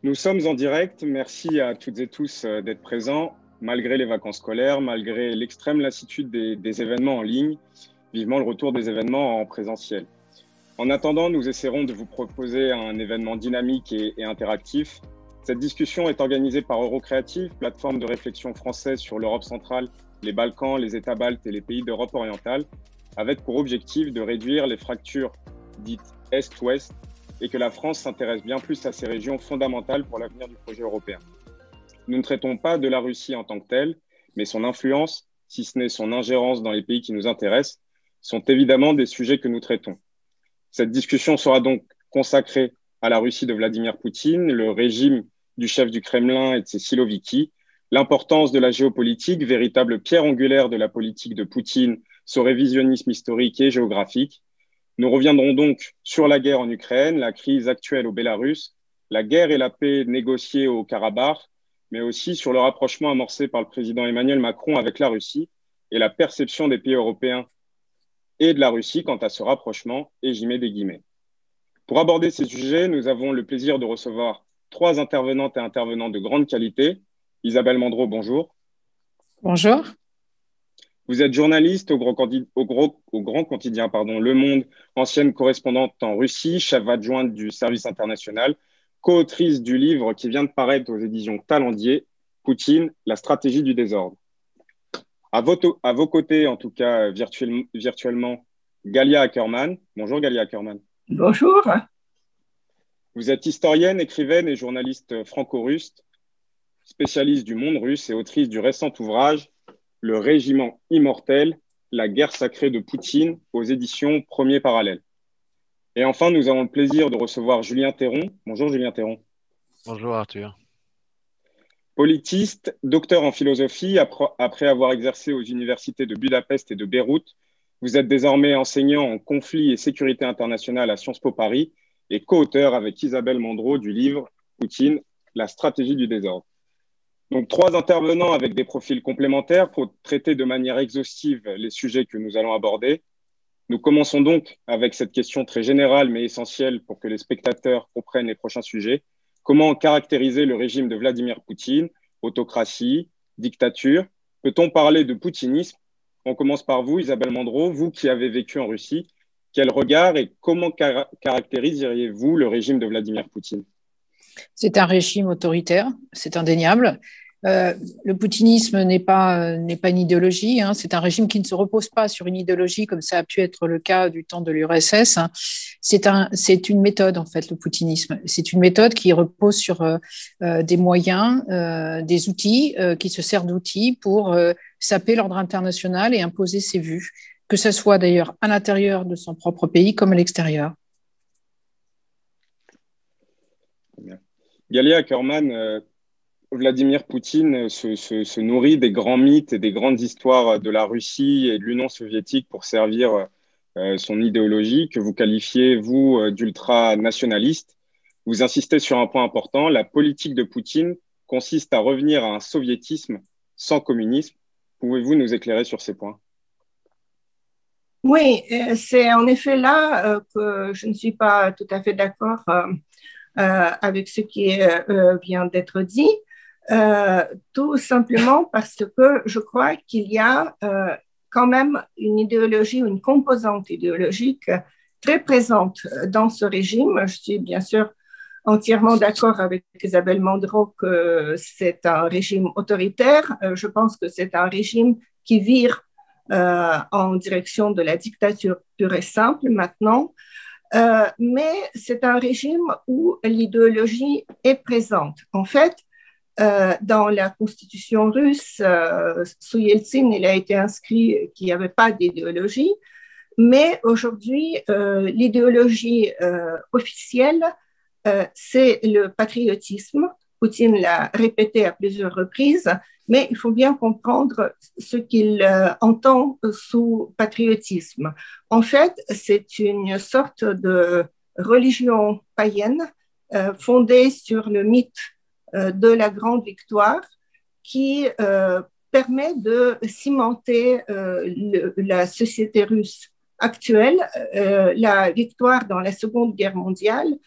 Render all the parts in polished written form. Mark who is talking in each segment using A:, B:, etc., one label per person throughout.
A: Nous sommes en direct. Merci à toutes et tous d'être présents, malgré les vacances scolaires, malgré l'extrême lassitude des événements en ligne, vivement le retour des événements en présentiel. En attendant, nous essaierons de vous proposer un événement dynamique et interactif. Cette discussion est organisée par Eurocreative, plateforme de réflexion française sur l'Europe centrale, les Balkans, les États baltes et les pays d'Europe orientale, avec pour objectif de réduire les fractures dites Est-Ouest et que la France s'intéresse bien plus à ces régions fondamentales pour l'avenir du projet européen. Nous ne traitons pas de la Russie en tant que telle, mais son influence, si ce n'est son ingérence dans les pays qui nous intéressent, sont évidemment des sujets que nous traitons. Cette discussion sera donc consacrée à la Russie de Vladimir Poutine, le régime du chef du Kremlin et de ses siloviki, l'importance de la géopolitique, véritable pierre angulaire de la politique de Poutine, son révisionnisme historique et géographique. Nous reviendrons donc sur la guerre en Ukraine, la crise actuelle au Bélarus, la guerre et la paix négociées au Karabakh, mais aussi sur le rapprochement amorcé par le président Emmanuel Macron avec la Russie et la perception des pays européens et de la Russie quant à ce rapprochement, et j'y mets des guillemets. Pour aborder ces sujets, nous avons le plaisir de recevoir 3 intervenantes et intervenants de grande qualité. Isabelle Mandreau, bonjour.
B: Bonjour.
A: Vous êtes journaliste au grand quotidien Le Monde, ancienne correspondante en Russie, chef adjointe du service international, co-autrice du livre qui vient de paraître aux éditions Talendier, Poutine, la stratégie du désordre. À vos côtés, en tout cas virtuellement, Galia Ackerman. Bonjour Galia Ackerman.
C: Bonjour.
A: Vous êtes historienne, écrivaine et journaliste franco-russe, spécialiste du monde russe et autrice du récent ouvrage Le régiment immortel, la guerre sacrée de Poutine aux éditions Premier Parallèle. Et enfin, nous avons le plaisir de recevoir Julien Théron. Bonjour Julien Théron.
D: Bonjour Arthur.
A: Politiste, docteur en philosophie, après avoir exercé aux universités de Budapest et de Beyrouth, vous êtes désormais enseignant en conflit et sécurité internationale à Sciences Po Paris et co-auteur avec Isabelle Mandreau du livre Poutine, la stratégie du désordre. Donc, 3 intervenants avec des profils complémentaires pour traiter de manière exhaustive les sujets que nous allons aborder. Nous commençons donc avec cette question très générale mais essentielle pour que les spectateurs comprennent les prochains sujets. Comment caractériser le régime de Vladimir Poutine? Autocratie, dictature? Peut-on parler de poutinisme? On commence par vous, Isabelle Mandreau, vous qui avez vécu en Russie. Quel regard et comment caractériseriez-vous le régime de Vladimir Poutine?
B: C'est un régime autoritaire, c'est indéniable. Le poutinisme n'est pas une idéologie, hein. C'est un régime qui ne se repose pas sur une idéologie comme ça a pu être le cas du temps de l'URSS. Hein. C'est une méthode, en fait, le poutinisme. C'est une méthode qui repose sur des moyens, des outils, qui se sert d'outils pour saper l'ordre international et imposer ses vues, que ce soit d'ailleurs à l'intérieur de son propre pays comme à l'extérieur.
A: Galia Ackerman, Vladimir Poutine se nourrit des grands mythes et des grandes histoires de la Russie et de l'Union soviétique pour servir son idéologie que vous qualifiez, vous, d'ultra-nationaliste. Vous insistez sur un point important, la politique de Poutine consiste à revenir à un soviétisme sans communisme. Pouvez-vous nous éclairer sur ces points?
C: Oui, c'est en effet là que je ne suis pas tout à fait d'accord avec ce qui vient d'être dit, tout simplement parce que je crois qu'il y a quand même une idéologie, une composante idéologique très présente dans ce régime. Je suis bien sûr entièrement d'accord avec Isabelle Mandreau que c'est un régime autoritaire. Je pense que c'est un régime qui vire en direction de la dictature pure et simple maintenant. Mais c'est un régime où l'idéologie est présente. En fait, dans la constitution russe, sous Yeltsin, il a été inscrit qu'il n'y avait pas d'idéologie, mais aujourd'hui, l'idéologie officielle, c'est le patriotisme. Poutine l'a répété à plusieurs reprises, mais il faut bien comprendre ce qu'il entend sous patriotisme. En fait, c'est une sorte de religion païenne fondée sur le mythe de la grande victoire qui permet de cimenter la société russe actuelle, la victoire dans la Seconde Guerre mondiale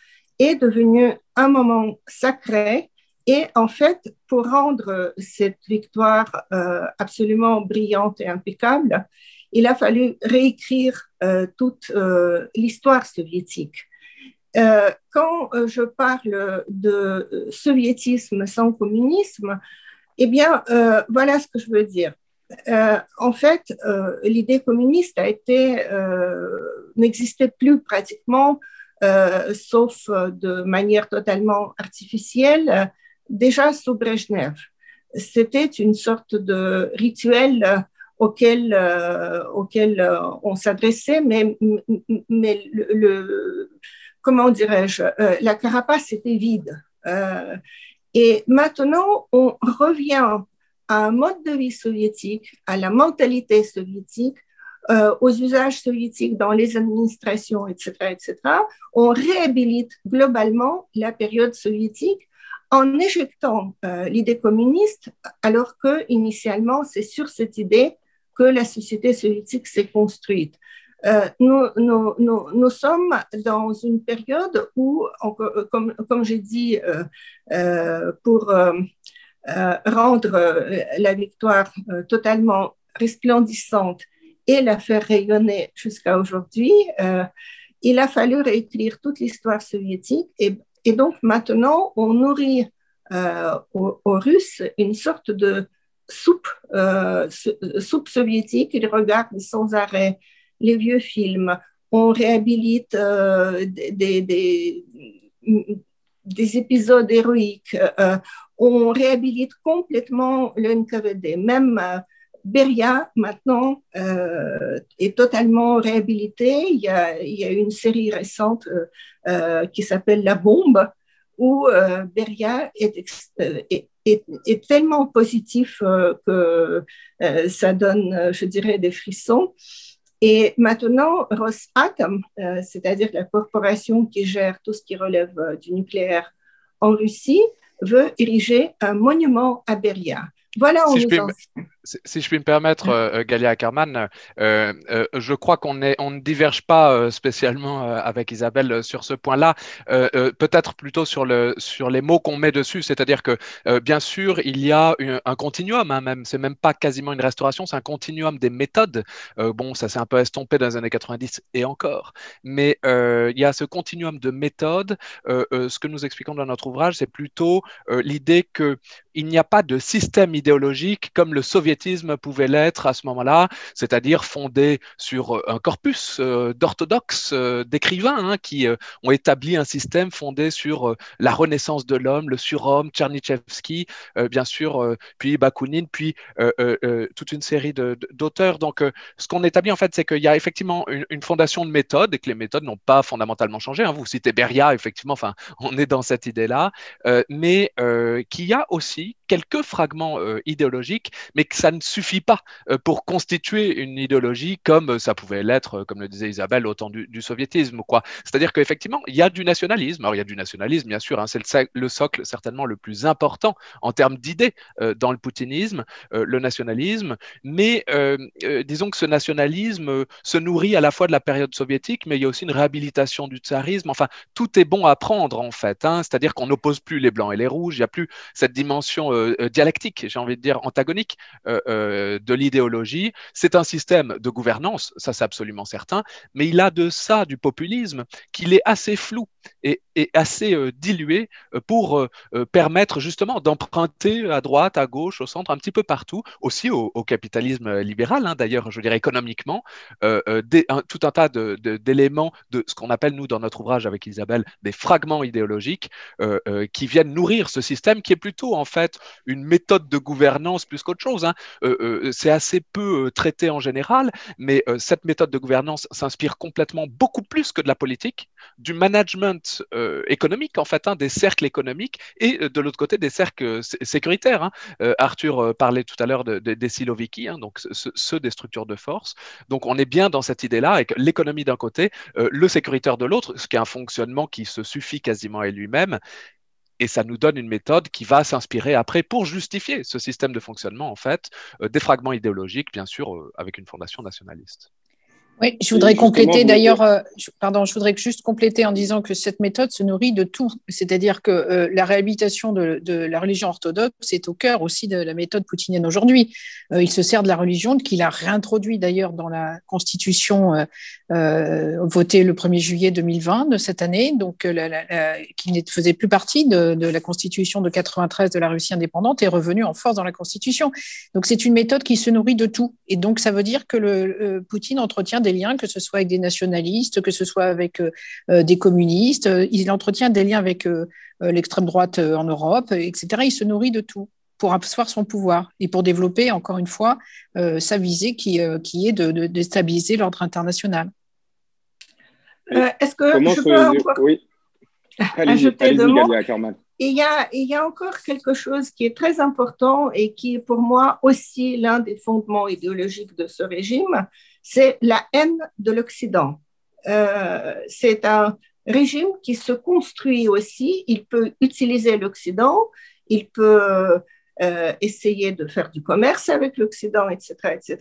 C: est devenu un moment sacré. Et en fait, pour rendre cette victoire absolument brillante et impeccable, il a fallu réécrire toute l'histoire soviétique. Quand je parle de soviétisme sans communisme, eh bien, voilà ce que je veux dire. En fait, l'idée communiste n'existait plus pratiquement, sauf de manière totalement artificielle, déjà sous Brejnev. C'était une sorte de rituel auquel on s'adressait, mais comment dirais-je, la carapace était vide. Et maintenant, on revient à un mode de vie soviétique, à la mentalité soviétique, aux usages soviétiques dans les administrations, etc., etc. On réhabilite globalement la période soviétique en éjectant l'idée communiste, alors que initialement, c'est sur cette idée que la société soviétique s'est construite. Nous sommes dans une période où, comme j'ai dit, pour rendre la victoire totalement resplendissante et la faire rayonner jusqu'à aujourd'hui, il a fallu réécrire toute l'histoire soviétique et donc maintenant on nourrit aux Russes une sorte de soupe soviétique. Ils regardent sans arrêt les vieux films, on réhabilite des épisodes héroïques, on réhabilite complètement le NKVD. Même Beria, maintenant, est totalement réhabilité. Il y a une série récente qui s'appelle La Bombe, où Beria est tellement positif que ça donne, je dirais, des frissons. Et maintenant, Rosatom, c'est-à-dire la corporation qui gère tout ce qui relève du nucléaire en Russie, veut ériger un monument à Beria. Voilà où nous en sommes.
D: Si je puis me permettre, Galia Ackerman, je crois qu'on ne diverge pas spécialement avec Isabelle sur ce point-là, peut-être plutôt sur les mots qu'on met dessus, c'est-à-dire que bien sûr, il y a un continuum, hein, même, c'est même pas quasiment une restauration, c'est un continuum des méthodes. Bon, ça s'est un peu estompé dans les années 90 et encore, mais il y a ce continuum de méthodes. Ce que nous expliquons dans notre ouvrage, c'est plutôt l'idée qu'il n'y a pas de système idéologique comme le soviétisme pouvait l'être à ce moment-là, c'est-à-dire fondé sur un corpus d'orthodoxes, d'écrivains hein, qui ont établi un système fondé sur la renaissance de l'homme, le surhomme, Tchernychevsky, bien sûr, puis Bakounine, puis toute une série d'auteurs. Donc, ce qu'on établit en fait, c'est qu'il y a effectivement une fondation de méthodes et que les méthodes n'ont pas fondamentalement changé. Hein. Vous citez Beria, effectivement, enfin, on est dans cette idée-là, mais qu'il y a aussi quelques fragments idéologiques, mais que ça ne suffit pas pour constituer une idéologie comme ça pouvait l'être, comme le disait Isabelle, au temps du soviétisme. C'est-à-dire qu'effectivement, il y a du nationalisme. Alors, il y a du nationalisme, bien sûr, hein, c'est le socle certainement le plus important en termes d'idées dans le poutinisme, le nationalisme, mais disons que ce nationalisme se nourrit à la fois de la période soviétique, mais il y a aussi une réhabilitation du tsarisme. Enfin, tout est bon à prendre, en fait. Hein, c'est-à-dire qu'on n'oppose plus les blancs et les rouges, il n'y a plus cette dimension dialectique, j'ai envie de dire antagonique de l'idéologie. C'est un système de gouvernance, ça c'est absolument certain, mais il a de ça, du populisme, qu'il est assez flou et assez dilué pour permettre justement d'emprunter à droite, à gauche, au centre, un petit peu partout, aussi au capitalisme libéral, hein, d'ailleurs, je dirais économiquement, tout un tas d'éléments de ce qu'on appelle, nous, dans notre ouvrage avec Isabelle, des fragments idéologiques qui viennent nourrir ce système qui est plutôt, en fait, une méthode de gouvernance plus qu'autre chose. Hein. C'est assez peu traité en général, mais cette méthode de gouvernance s'inspire complètement beaucoup plus que de la politique, du management économique, en fait, hein, des cercles économiques et de l'autre côté des cercles sécuritaires. Hein. Arthur parlait tout à l'heure des siloviki, hein, donc ceux des structures de force. Donc on est bien dans cette idée-là, avec l'économie d'un côté, le sécuritaire de l'autre, ce qui est un fonctionnement qui se suffit quasiment à lui-même. Et ça nous donne une méthode qui va s'inspirer après pour justifier ce système de fonctionnement, en fait, des fragments idéologiques, bien sûr, avec une fondation nationaliste.
B: Oui, je voudrais compléter d'ailleurs, je voudrais juste compléter en disant que cette méthode se nourrit de tout. C'est-à-dire que la réhabilitation de la religion orthodoxe est au cœur aussi de la méthode poutinienne aujourd'hui. Il se sert de la religion qu'il a réintroduit d'ailleurs dans la constitution votée le 1er juillet 2020 de cette année, donc qui ne faisait plus partie de la constitution de 93 de la Russie indépendante, est revenue en force dans la constitution. Donc c'est une méthode qui se nourrit de tout. Et donc ça veut dire que Poutine entretient des liens, que ce soit avec des nationalistes, que ce soit avec des communistes. Il entretient des liens avec l'extrême droite en Europe, etc. Il se nourrit de tout pour asseoir son pouvoir et pour développer, encore une fois, sa visée qui est de déstabiliser l'ordre international.
C: Est-ce que je peux encore ajouter deux mots? Il y a encore quelque chose qui est très important et qui est pour moi aussi l'un des fondements idéologiques de ce régime, c'est la haine de l'Occident. C'est un régime qui se construit aussi, il peut utiliser l'Occident, il peut essayer de faire du commerce avec l'Occident, etc., etc.,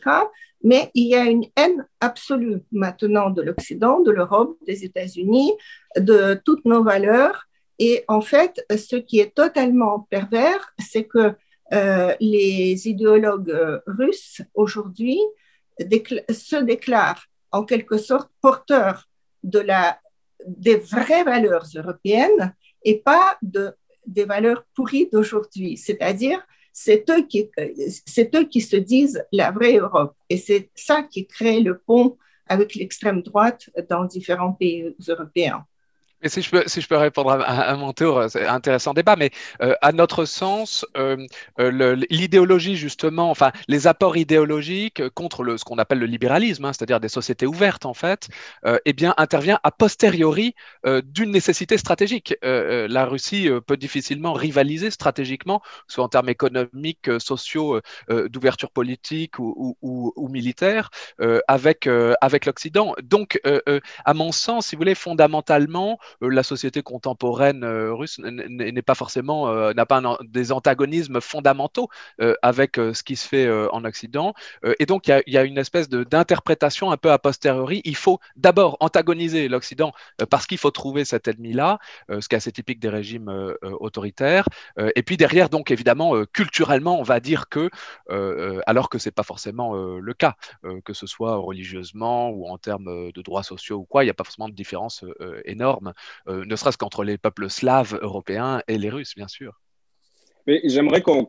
C: mais il y a une haine absolue maintenant de l'Occident, de l'Europe, des États-Unis, de toutes nos valeurs. Et en fait, ce qui est totalement pervers, c'est que les idéologues russes aujourd'hui se déclarent en quelque sorte porteurs des vraies valeurs européennes et pas des valeurs pourries d'aujourd'hui. C'est-à-dire, c'est eux qui se disent la vraie Europe. Et c'est ça qui crée le pont avec l'extrême droite dans différents pays européens.
D: Et si je peux répondre à mon tour, c'est un intéressant débat, mais à notre sens, l'idéologie justement, enfin les apports idéologiques contre ce qu'on appelle le libéralisme, hein, c'est-à-dire des sociétés ouvertes en fait, eh bien intervient a posteriori d'une nécessité stratégique. La Russie peut difficilement rivaliser stratégiquement, soit en termes économiques, sociaux, d'ouverture politique ou militaire, avec l'Occident. Donc, à mon sens, si vous voulez, fondamentalement, la société contemporaine russe n'est pas forcément, n'a pas des antagonismes fondamentaux avec ce qui se fait en Occident. Et donc, il y a une espèce d'interprétation un peu a posteriori. Il faut d'abord antagoniser l'Occident parce qu'il faut trouver cet ennemi-là, ce qui est assez typique des régimes autoritaires. Et puis derrière, donc évidemment, culturellement, on va dire que, alors que ce n'est pas forcément le cas, que ce soit religieusement ou en termes de droits sociaux ou quoi, il n'y a pas forcément de différence énorme. Ne serait-ce qu'entre les peuples slaves européens et les Russes, bien sûr.
A: Mais j'aimerais qu'on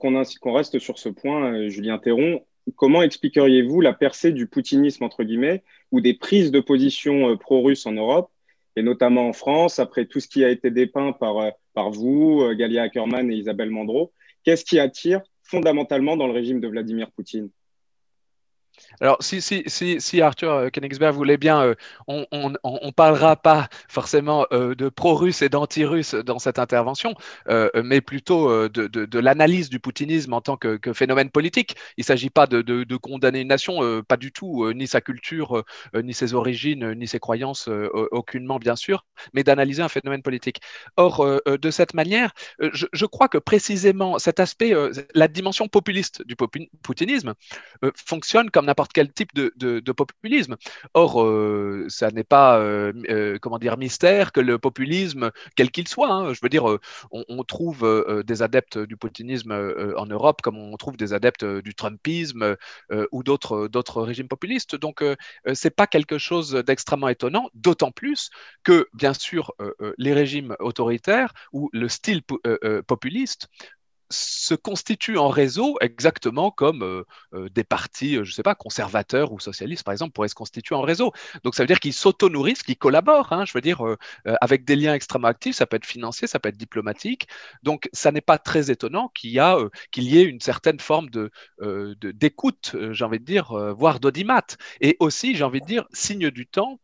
A: reste sur ce point, Julien Théron. Comment expliqueriez-vous la percée du poutinisme, entre guillemets, ou des prises de position pro-russes en Europe, et notamment en France, après tout ce qui a été dépeint par vous, Galia Ackerman et Isabelle Mandreau? Qu'est-ce qui attire fondamentalement dans le régime de Vladimir Poutine?
D: Alors, si Arthur Königsberg voulait bien, on ne parlera pas forcément de pro-russe et d'anti-russe dans cette intervention, mais plutôt de l'analyse du poutinisme en tant que phénomène politique. Il ne s'agit pas de condamner une nation, pas du tout, ni sa culture, ni ses origines, ni ses croyances, aucunement, bien sûr, mais d'analyser un phénomène politique. Or, de cette manière, je crois que précisément cet aspect, la dimension populiste du poutinisme, fonctionne comme n'importe quel type de populisme. Or, ça n'est pas, comment dire, mystère que le populisme, quel qu'il soit, hein, je veux dire, on trouve des adeptes du poutinisme en Europe, comme on trouve des adeptes du Trumpisme ou d'autres régimes populistes. Donc, c'est pas quelque chose d'extrêmement étonnant, d'autant plus que, bien sûr, les régimes autoritaires ou le style populiste se constituent en réseau exactement comme des partis, je ne sais pas, conservateurs ou socialistes, par exemple, pourraient se constituer en réseau. Donc, ça veut dire qu'ils s'auto-nourrissent, qu'ils collaborent, hein, je veux dire, avec des liens extrêmement actifs, ça peut être financier, ça peut être diplomatique. Donc, ça n'est pas très étonnant qu'il y ait une certaine forme d'écoute, j'ai envie de dire, voire d'audimat. Et aussi, j'ai envie de dire, signe du temps,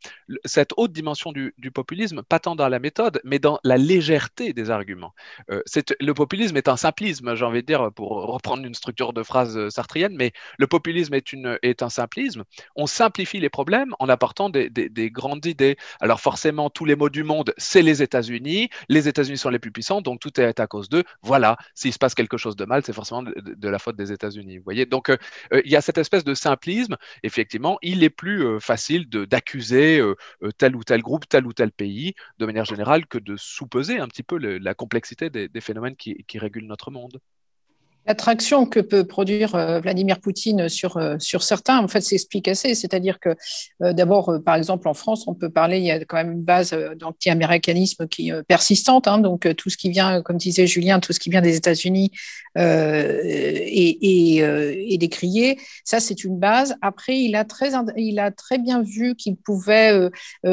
D: cette haute dimension du populisme, pas tant dans la méthode, mais dans la légèreté des arguments. Le populisme est un simplisme. populisme, j'ai envie de dire, pour reprendre une structure de phrase sartrienne, mais le populisme est un simplisme. On simplifie les problèmes en apportant des grandes idées. Alors forcément, tous les maux du monde, c'est les États-Unis sont les plus puissants, donc tout est à cause d'eux. Voilà, s'il se passe quelque chose de mal, c'est forcément de la faute des États-Unis. Vous voyez, donc il y a cette espèce de simplisme. Effectivement, il est plus facile d'accuser tel ou tel groupe, tel ou tel pays, de manière générale, que de sous-peser un petit peu la complexité des phénomènes qui régulent notre monde.
B: L'attraction que peut produire Vladimir Poutine sur certains, en fait, s'explique assez. C'est-à-dire que, d'abord, par exemple, en France, on peut parler, il y a quand même une base d'anti-américanisme qui est persistante. Hein, donc, tout ce qui vient, comme disait Julien, tout ce qui vient des États-Unis est décrié. Ça, c'est une base. Après, il a très bien vu qu'il pouvait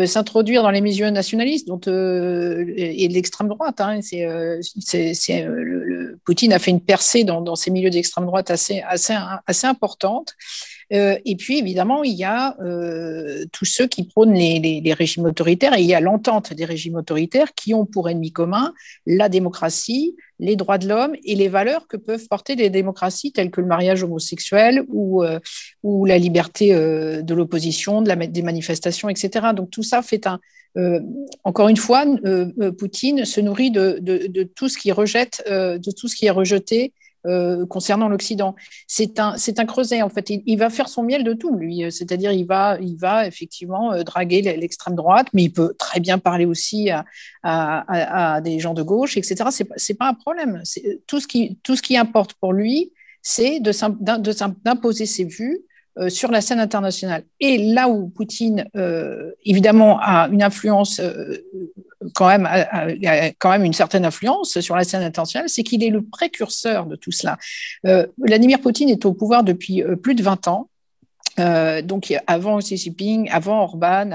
B: s'introduire dans les milieux nationalistes et de l'extrême droite. Hein, Poutine a fait une percée dans ces milieux d'extrême droite assez importante. Et puis, évidemment, il y a tous ceux qui prônent les régimes autoritaires, et il y a l'entente des régimes autoritaires qui ont pour ennemi commun la démocratie, les droits de l'homme et les valeurs que peuvent porter des démocraties telles que le mariage homosexuel ou la liberté de l'opposition, des manifestations, etc. Donc, tout ça fait encore une fois, Poutine se nourrit de tout ce qui rejette, de tout ce qui est rejeté concernant l'Occident. C'est un creuset, en fait. Il va faire son miel de tout, lui. C'est-à-dire, il va effectivement draguer l'extrême droite, mais il peut très bien parler aussi à des gens de gauche, etc. C'est pas un problème. Tout ce qui importe pour lui, c'est d'imposer ses vues sur la scène internationale. Et là où Poutine, évidemment, a une influence, quand même une certaine influence sur la scène internationale, c'est qu'il est le précurseur de tout cela. Vladimir Poutine est au pouvoir depuis plus de 20 ans. Donc avant Xi Jinping, avant Orban,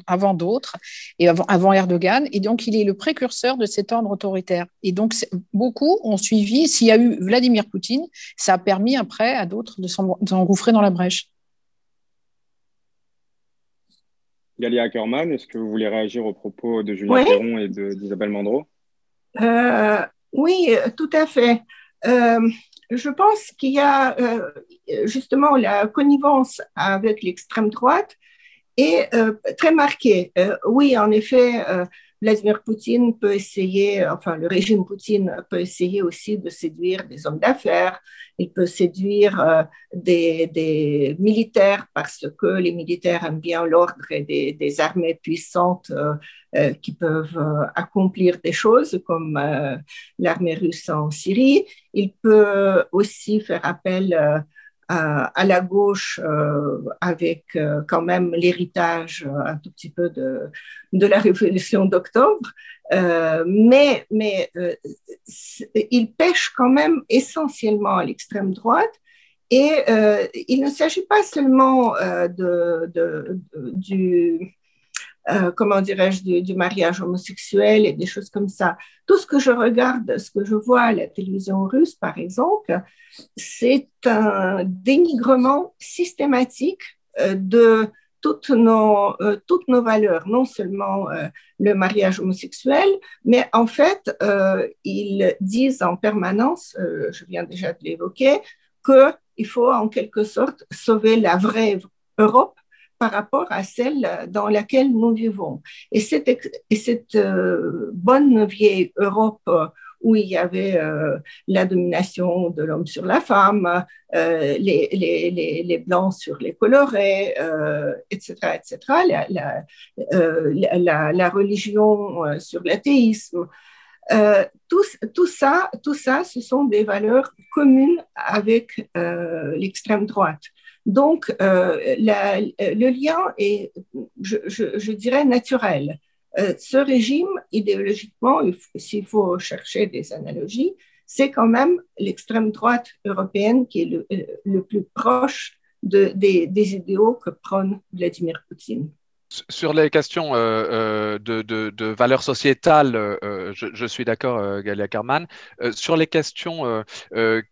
B: avant d'autres, et avant Erdogan, et donc il est le précurseur de cet ordre autoritaire. Et donc beaucoup ont suivi. S'il y a eu Vladimir Poutine, ça a permis après à d'autres de s'engouffrer dans la brèche.
A: Galia Ackerman, est-ce que vous voulez réagir aux propos de Julien Perron et d'Isabelle Mandreau?
C: Oui, tout à fait. Je pense qu'il y a justement la connivence avec l'extrême droite est très marquée. Oui, en effet, Vladimir Poutine peut essayer, enfin le régime Poutine peut essayer aussi de séduire des hommes d'affaires, il peut séduire des militaires parce que les militaires aiment bien l'ordre et des armées puissantes qui peuvent accomplir des choses comme l'armée russe en Syrie. Il peut aussi faire appel à la gauche avec quand même l'héritage un tout petit peu de la révolution d'octobre, mais il pêche quand même essentiellement à l'extrême droite. Et il ne s'agit pas seulement comment dirais-je, du mariage homosexuel et des choses comme ça. Tout ce que je regarde, ce que je vois à la télévision russe, par exemple, c'est un dénigrement systématique de toutes nos valeurs, non seulement le mariage homosexuel, mais en fait, ils disent en permanence, je viens déjà de l'évoquer, qu'il faut en quelque sorte sauver la vraie Europe par rapport à celle dans laquelle nous vivons. Et cette bonne vieille Europe où il y avait la domination de l'homme sur la femme, les blancs sur les colorés, etc., la religion sur l'athéisme. Tout ça, ce sont des valeurs communes avec l'extrême droite. Donc, le lien est, je dirais, naturel. Ce régime, idéologiquement, s'il faut chercher des analogies, c'est quand même l'extrême droite européenne qui est le plus proche des idéaux que prône Vladimir Poutine.
D: Sur les questions de valeurs sociétales, je suis d'accord, Galia Karman. Sur les questions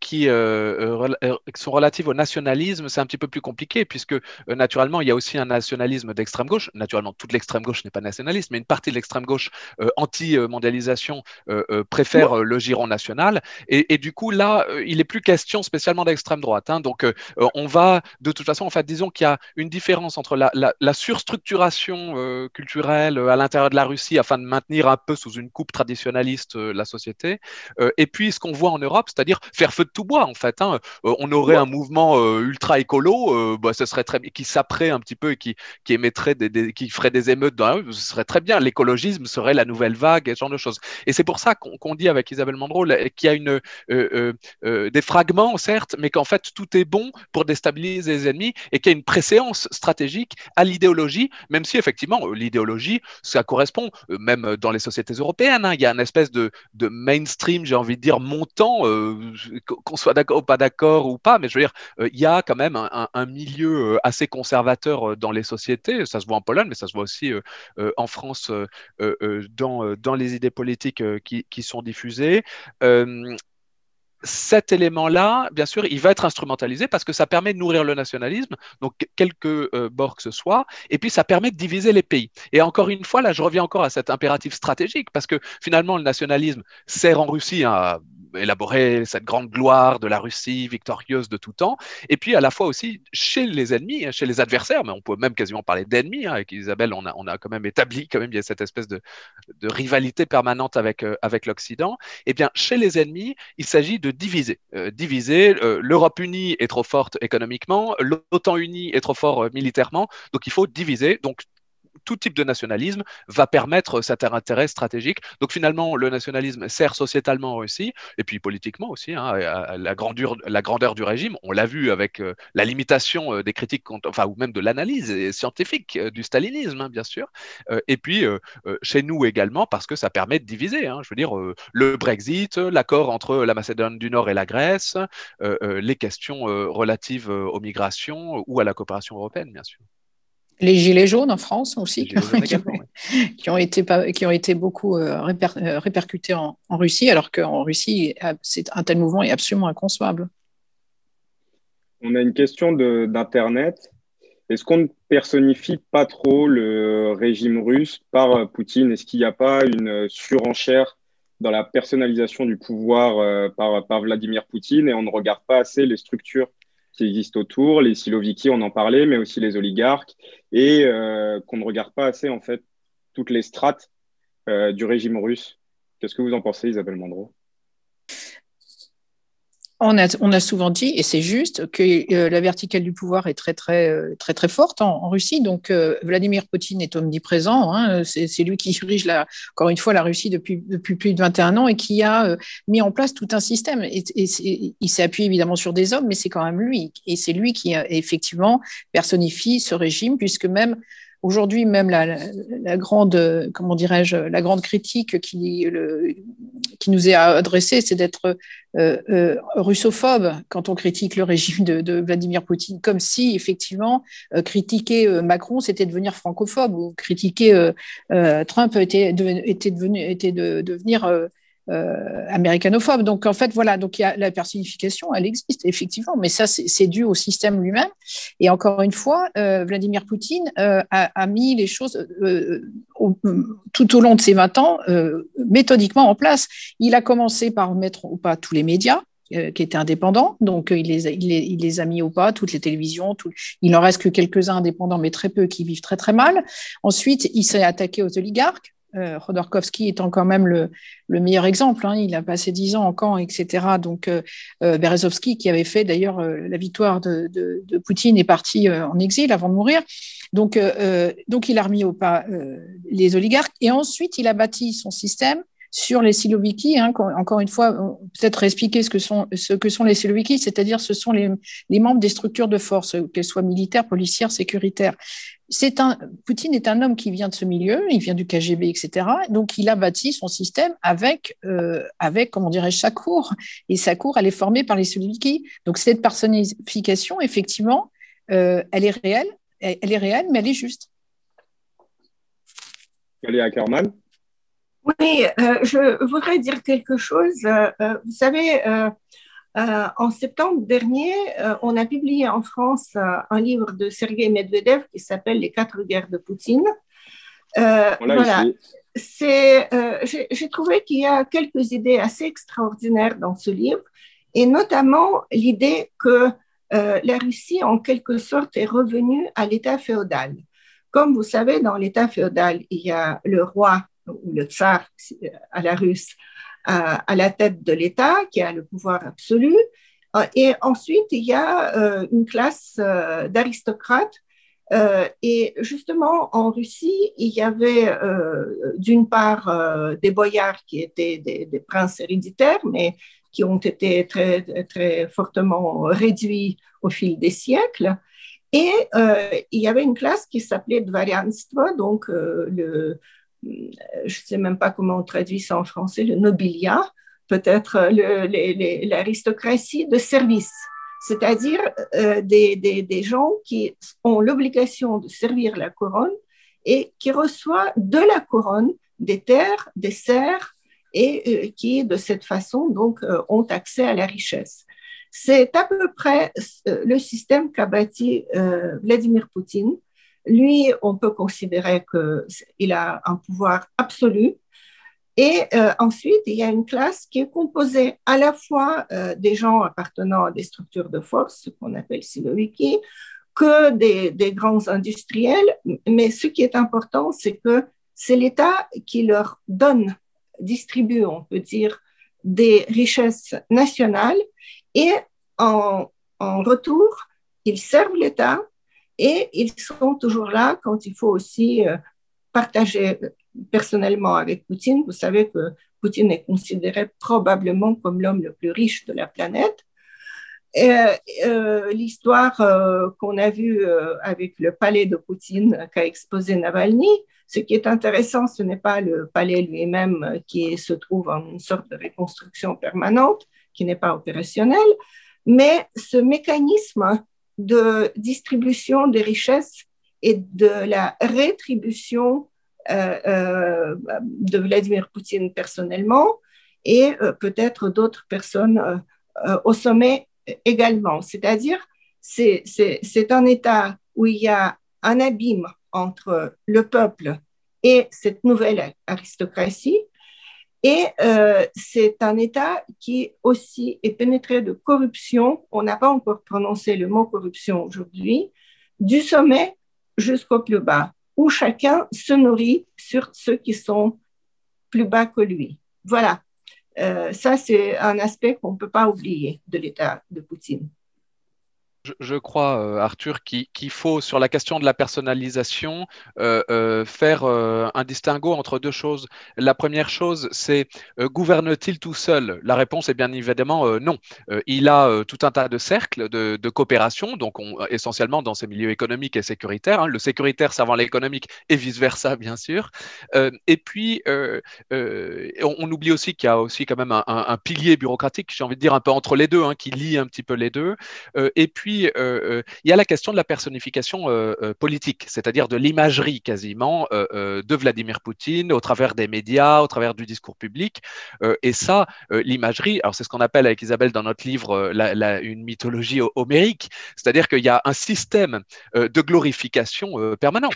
D: qui sont relatives au nationalisme, c'est un petit peu plus compliqué puisque naturellement, il y a aussi un nationalisme d'extrême gauche. Naturellement, toute l'extrême gauche n'est pas nationaliste, mais une partie de l'extrême gauche anti-mondialisation préfère le giron national. Et du coup, là, il n'est plus question spécialement d'extrême droite. Hein. Donc, on va, de toute façon, en fait, disons qu'il y a une différence entre la surstructuration culturelle à l'intérieur de la Russie afin de maintenir un peu sous une coupe traditionnaliste la société, et puis ce qu'on voit en Europe, c'est-à-dire faire feu de tout bois en fait. Hein. On aurait un mouvement ultra écolo, ce serait très qui saperait un petit peu et qui émettrait qui ferait des émeutes dans la rue, ce serait très bien. L'écologisme serait la nouvelle vague et ce genre de choses. Et c'est pour ça qu'on dit avec Isabelle Mandreau qu'il y a des fragments certes, mais qu'en fait tout est bon pour déstabiliser les ennemis et qu'il y a une préséance stratégique à l'idéologie, même si effectivement l'idéologie, ça correspond, même dans les sociétés européennes, hein, il y a une espèce de mainstream, j'ai envie de dire, montant, qu'on soit d'accord ou pas d'accord ou pas, mais je veux dire, il y a quand même un milieu assez conservateur dans les sociétés, ça se voit en Pologne, mais ça se voit aussi en France dans les idées politiques qui sont diffusées. Cet élément-là, bien sûr, il va être instrumentalisé parce que ça permet de nourrir le nationalisme, donc quelque bord que ce soit, et puis ça permet de diviser les pays. Et encore une fois, là, je reviens encore à cet impératif stratégique, parce que finalement, le nationalisme sert en Russie à élaborer cette grande gloire de la Russie victorieuse de tout temps, et puis à la fois aussi chez les ennemis, chez les adversaires, mais on peut même quasiment parler d'ennemis, hein, avec Isabelle, on a quand même établi, quand même, il y a cette espèce de rivalité permanente avec l'Occident, et bien chez les ennemis, il s'agit de diviser. L'Europe unie est trop forte économiquement, l'OTAN unie est trop fort militairement, donc il faut diviser. Donc tout type de nationalisme va permettre cet intérêt stratégique. Donc finalement, le nationalisme sert sociétalement en Russie, et puis politiquement aussi, hein, à la grandeur du régime. On l'a vu avec la limitation des critiques, enfin, ou même de l'analyse scientifique du stalinisme, hein, bien sûr. Et puis chez nous également, parce que ça permet de diviser. Hein. Je veux dire, le Brexit, l'accord entre la Macédoine du Nord et la Grèce, les questions relatives aux migrations ou à la coopération européenne, bien sûr.
B: Les gilets jaunes en France aussi,
D: également,
B: qui ont été beaucoup répercutés en Russie, alors qu'en Russie, un tel mouvement est absolument inconcevable.
A: On a une question d'Internet. Est-ce qu'on ne personnifie pas trop le régime russe par Poutine? Est-ce qu'il n'y a pas une surenchère dans la personnalisation du pouvoir par Vladimir Poutine et on ne regarde pas assez les structures qui existent autour, les Siloviki, on en parlait, mais aussi les oligarques, et qu'on ne regarde pas assez en fait toutes les strates du régime russe. Qu'est-ce que vous en pensez, Isabelle Mandreau?
B: On a souvent dit, et c'est juste, que la verticale du pouvoir est très forte en Russie. Donc, Vladimir Poutine est omniprésent. Hein, c'est lui qui dirige, encore une fois, la Russie depuis plus de 21 ans et qui a mis en place tout un système. Et il s'est appuyé évidemment sur des hommes, mais c'est quand même lui. Et c'est lui qui, effectivement, personnifie ce régime, puisque même aujourd'hui, même la grande, comment dirais-je, la grande critique qui nous est adressée, c'est d'être russophobe quand on critique le régime de Vladimir Poutine, comme si effectivement critiquer Macron, c'était devenir francophobe, ou critiquer Trump était de devenir américanophobe. Donc en fait, voilà, donc il y a la personnification, elle existe effectivement, mais ça c'est dû au système lui-même. Et encore une fois, Vladimir Poutine a mis les choses tout au long de ses 20 ans méthodiquement en place. Il a commencé par mettre au pas tous les médias qui étaient indépendants, donc il les a mis au pas, toutes les télévisions, il n'en reste que quelques-uns indépendants, mais très peu qui vivent très très mal. Ensuite, il s'est attaqué aux oligarques. Khodorkovsky étant quand même le meilleur exemple, hein, il a passé 10 ans en camp, etc. Donc Berezovsky, qui avait fait d'ailleurs la victoire de Poutine, est parti en exil avant de mourir. Donc il a remis au pas les oligarques et ensuite il a bâti son système sur les Siloviki. Hein, encore une fois, peut-être expliquer ce que sont les Siloviki, c'est-à-dire ce sont les membres des structures de force, qu'elles soient militaires, policières, sécuritaires. Poutine est un homme qui vient de ce milieu, il vient du KGB, etc. Donc, il a bâti son système avec comment dirais-je, sa cour. Et sa cour, elle est formée par les Siloviki. Donc, cette personnification, effectivement, elle est réelle, mais elle est juste.
A: Galia Ackerman.
C: Oui, je voudrais dire quelque chose. Vous savez, en septembre dernier, on a publié en France un livre de Sergueï Medvedev qui s'appelle Les 4 guerres de Poutine. Voilà. J'ai trouvé qu'il y a quelques idées assez extraordinaires dans ce livre, et notamment l'idée que la Russie, en quelque sorte, est revenue à l'état féodal. Comme vous savez, dans l'état féodal, il y a le roi ou le tsar à la russe à la tête de l'État qui a le pouvoir absolu. Et ensuite, il y a une classe d'aristocrates. Et justement, en Russie, il y avait d'une part des boyards qui étaient des princes héréditaires, mais qui ont été très, très fortement réduits au fil des siècles. Et il y avait une classe qui s'appelait dvarianstvo, donc je ne sais même pas comment on traduit ça en français, le nobiliat, peut-être l'aristocratie de service, c'est-à-dire des gens qui ont l'obligation de servir la couronne et qui reçoivent de la couronne des terres, des serfs, et qui, de cette façon, donc, ont accès à la richesse. C'est à peu près le système qu'a bâti Vladimir Poutine. Lui, on peut considérer qu'il a un pouvoir absolu. Et ensuite, il y a une classe qui est composée à la fois des gens appartenant à des structures de force, ce qu'on appelle siloviki, que des grands industriels. Mais ce qui est important, c'est que c'est l'État qui leur donne, distribue, on peut dire, des richesses nationales, et en retour, ils servent l'État et ils sont toujours là quand il faut aussi partager personnellement avec Poutine. Vous savez que Poutine est considéré probablement comme l'homme le plus riche de la planète. L'histoire qu'on a vue avec le palais de Poutine qu'a exposé Navalny, ce qui est intéressant, ce n'est pas le palais lui-même qui se trouve en une sorte de reconstruction permanente, qui n'est pas opérationnel, mais ce mécanisme de distribution des richesses et de la rétribution de Vladimir Poutine personnellement, et peut-être d'autres personnes au sommet également. C'est-à-dire, c'est un État où il y a un abîme entre le peuple et cette nouvelle aristocratie. Et c'est un État qui aussi est pénétré de corruption. On n'a pas encore prononcé le mot corruption aujourd'hui, du sommet jusqu'au plus bas, où chacun se nourrit sur ceux qui sont plus bas que lui. Voilà. Ça, c'est un aspect qu'on ne peut pas oublier de l'État de Poutine.
D: Je crois, Arthur, qu'il faut, sur la question de la personnalisation, faire un distinguo entre deux choses. La première chose, c'est gouverne-t-il tout seul? La réponse est bien évidemment non. Il a tout un tas de cercles de coopération, donc essentiellement dans ces milieux économiques et sécuritaires, hein, le sécuritaire servant l'économique et vice-versa, bien sûr. Et puis, on oublie aussi qu'il y a aussi quand même un pilier bureaucratique, j'ai envie de dire un peu entre les deux, hein, qui lie un petit peu les deux. Et puis, il y a la question de la personnification politique, c'est-à-dire de l'imagerie quasiment de Vladimir Poutine au travers des médias, au travers du discours public. Et ça, l'imagerie, alors c'est ce qu'on appelle avec Isabelle dans notre livre une mythologie homérique, c'est-à-dire qu'il y a un système de glorification permanent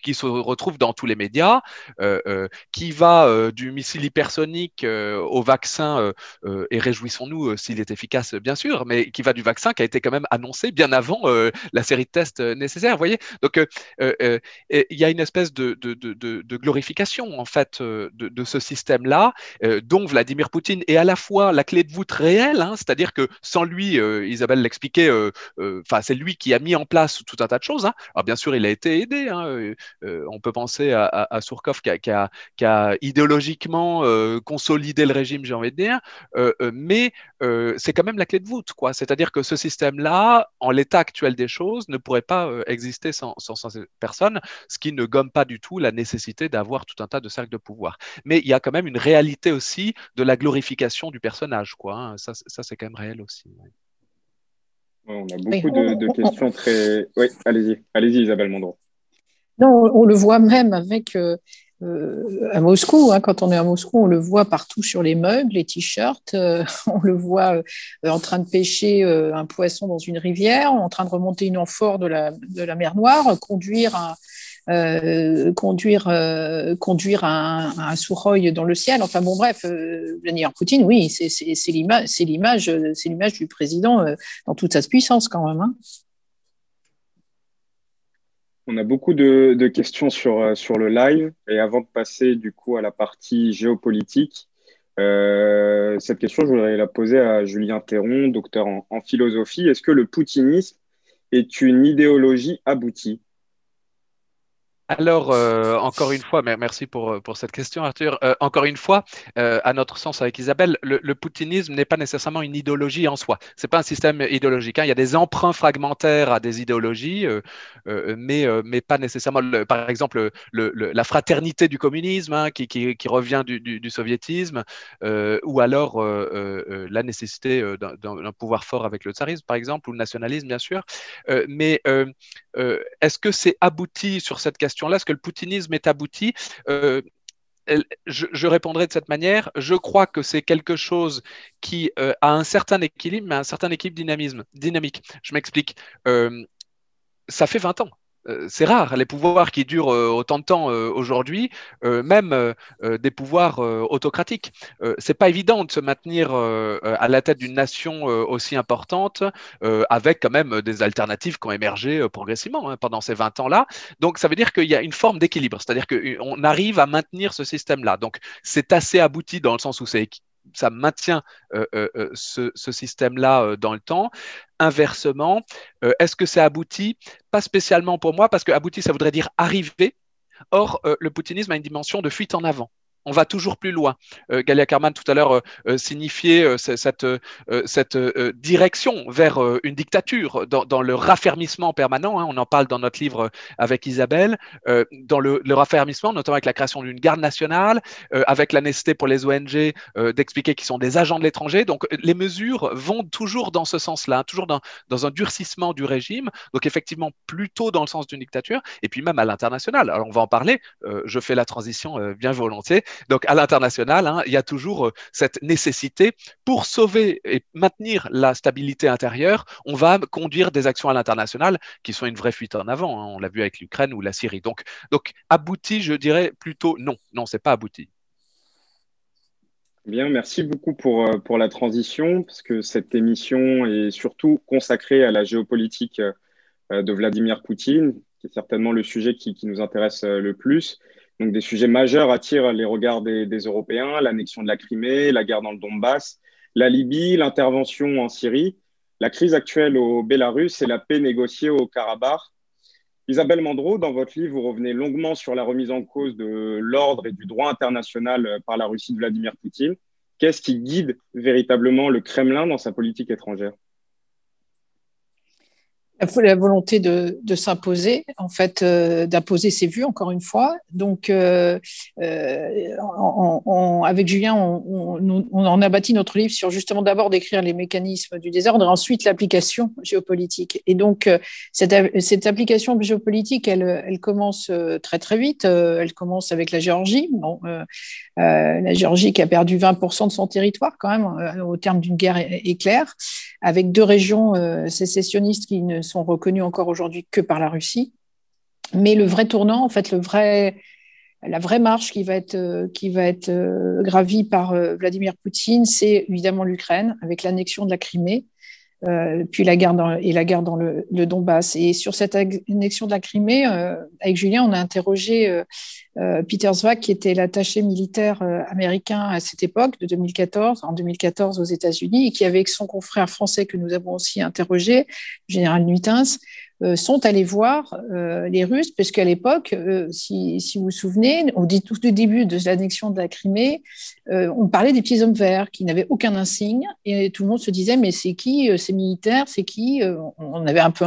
D: qui se retrouve dans tous les médias, qui va du missile hypersonique au vaccin, et réjouissons-nous s'il est efficace, bien sûr, mais qui va du vaccin qui a été quand même annoncé bien avant la série de tests nécessaires. Vous voyez, donc il y a une espèce de glorification en fait de ce système-là, dont Vladimir Poutine est à la fois la clé de voûte réelle, hein, c'est-à-dire que sans lui, Isabelle l'expliquait, c'est lui qui a mis en place tout un tas de choses. Hein. Alors bien sûr, il a été aidé. Hein, on peut penser à Surkov qui a idéologiquement consolidé le régime, j'ai envie de dire, mais c'est quand même la clé de voûte, quoi. C'est-à-dire que ce système-là, en l'état actuel des choses, ne pourrait pas exister sans ces personnes, ce qui ne gomme pas du tout la nécessité d'avoir tout un tas de cercles de pouvoir. Mais il y a quand même une réalité aussi de la glorification du personnage, quoi. Hein. Ça c'est quand même réel aussi. Ouais.
A: On a beaucoup de questions très... Oui, allez-y, Isabelle Mondreau.
B: Non, on le voit même avec à Moscou. Quand on est à Moscou, on le voit partout sur les mugs, les t-shirts. On le voit en train de pêcher un poisson dans une rivière, en train de remonter une amphore de la mer Noire, conduire un Sukhoi dans le ciel. Enfin bon, bref, Vladimir Poutine, oui, c'est l'image du président dans toute sa puissance quand même.
A: On a beaucoup de questions sur le live. Et avant de passer du coup à la partie géopolitique, cette question, je voudrais la poser à Julien Théron, docteur en philosophie. Est-ce que le poutinisme est une idéologie aboutie?
D: Alors, encore une fois, merci pour cette question, Arthur. Encore une fois, à notre sens avec Isabelle, le poutinisme n'est pas nécessairement une idéologie en soi. Ce n'est pas un système idéologique. Il y a des emprunts fragmentaires à des idéologies, mais pas nécessairement. Par exemple, la fraternité du communisme qui revient du soviétisme, ou alors la nécessité d'un pouvoir fort avec le tsarisme, par exemple, ou le nationalisme, bien sûr. Est-ce que c'est abouti sur cette question-là? Est-ce que le poutinisme est abouti? Je répondrai de cette manière. Je crois que c'est quelque chose qui a un certain équilibre, mais un certain équilibre dynamique. Je m'explique. Ça fait 20 ans. C'est rare, les pouvoirs qui durent autant de temps aujourd'hui, même des pouvoirs autocratiques. C'est pas évident de se maintenir à la tête d'une nation aussi importante, avec quand même des alternatives qui ont émergé progressivement pendant ces 20 ans-là. Donc, ça veut dire qu'il y a une forme d'équilibre, c'est-à-dire qu'on arrive à maintenir ce système-là. Donc, c'est assez abouti dans le sens où ça maintient ce système-là dans le temps. Inversement, est-ce que c'est abouti? Pas spécialement pour moi, parce que abouti, ça voudrait dire arriver. Or, le poutinisme a une dimension de fuite en avant. On va toujours plus loin. Galia Karman, tout à l'heure, signifiait cette direction vers une dictature, dans le raffermissement permanent. On en parle dans notre livre avec Isabelle, dans le raffermissement, notamment avec la création d'une garde nationale, avec la nécessité pour les ONG d'expliquer qu'ils sont des agents de l'étranger. Donc, les mesures vont toujours dans ce sens-là, toujours dans un durcissement du régime. Donc, effectivement, plutôt dans le sens d'une dictature, et puis même à l'international. Alors, on va en parler. Je fais la transition bien volontiers. Donc, à l'international, il y a toujours cette nécessité pour sauver et maintenir la stabilité intérieure. On va conduire des actions à l'international qui sont une vraie fuite en avant. On l'a vu avec l'Ukraine ou la Syrie. Donc, abouti, je dirais plutôt non. Non, c'est pas abouti.
A: Bien, merci beaucoup pour la transition, parce que cette émission est surtout consacrée à la géopolitique de Vladimir Poutine, qui est certainement le sujet qui nous intéresse le plus. Donc, des sujets majeurs attirent les regards des Européens, l'annexion de la Crimée, la guerre dans le Donbass, la Libye, l'intervention en Syrie, la crise actuelle au Bélarus et la paix négociée au Karabakh. Isabelle Mandreau, dans votre livre, vous revenez longuement sur la remise en cause de l'ordre et du droit international par la Russie de Vladimir Poutine. Qu'est-ce qui guide véritablement le Kremlin dans sa politique étrangère?
B: La volonté de s'imposer, en fait, d'imposer ses vues, encore une fois. Donc, avec Julien, on en a bâti notre livre sur justement d'abord décrire les mécanismes du désordre et ensuite l'application géopolitique. Et donc, cette application géopolitique, elle commence très, très vite. Elle commence avec la Géorgie. La Géorgie qui a perdu 20% de son territoire, quand même, au terme d'une guerre éclair, avec 2 régions sécessionnistes qui ne sont reconnues encore aujourd'hui que par la Russie. Mais le vrai tournant, en fait, la vraie marche qui va être gravie par Vladimir Poutine, c'est évidemment l'Ukraine, avec l'annexion de la Crimée, puis la guerre dans le Donbass. Et sur cette annexion de la Crimée, avec Julien, on a interrogé Peter Zwak, qui était l'attaché militaire américain à cette époque, en 2014 aux États-Unis, et qui, avec son confrère français que nous avons aussi interrogé, le général Nuitens, sont allés voir les Russes, parce qu'à l'époque, si vous vous souvenez, au tout début de l'annexion de la Crimée, on parlait des petits hommes verts qui n'avaient aucun insigne, et tout le monde se disait, mais c'est qui ces militaires, c'est qui on avait un peu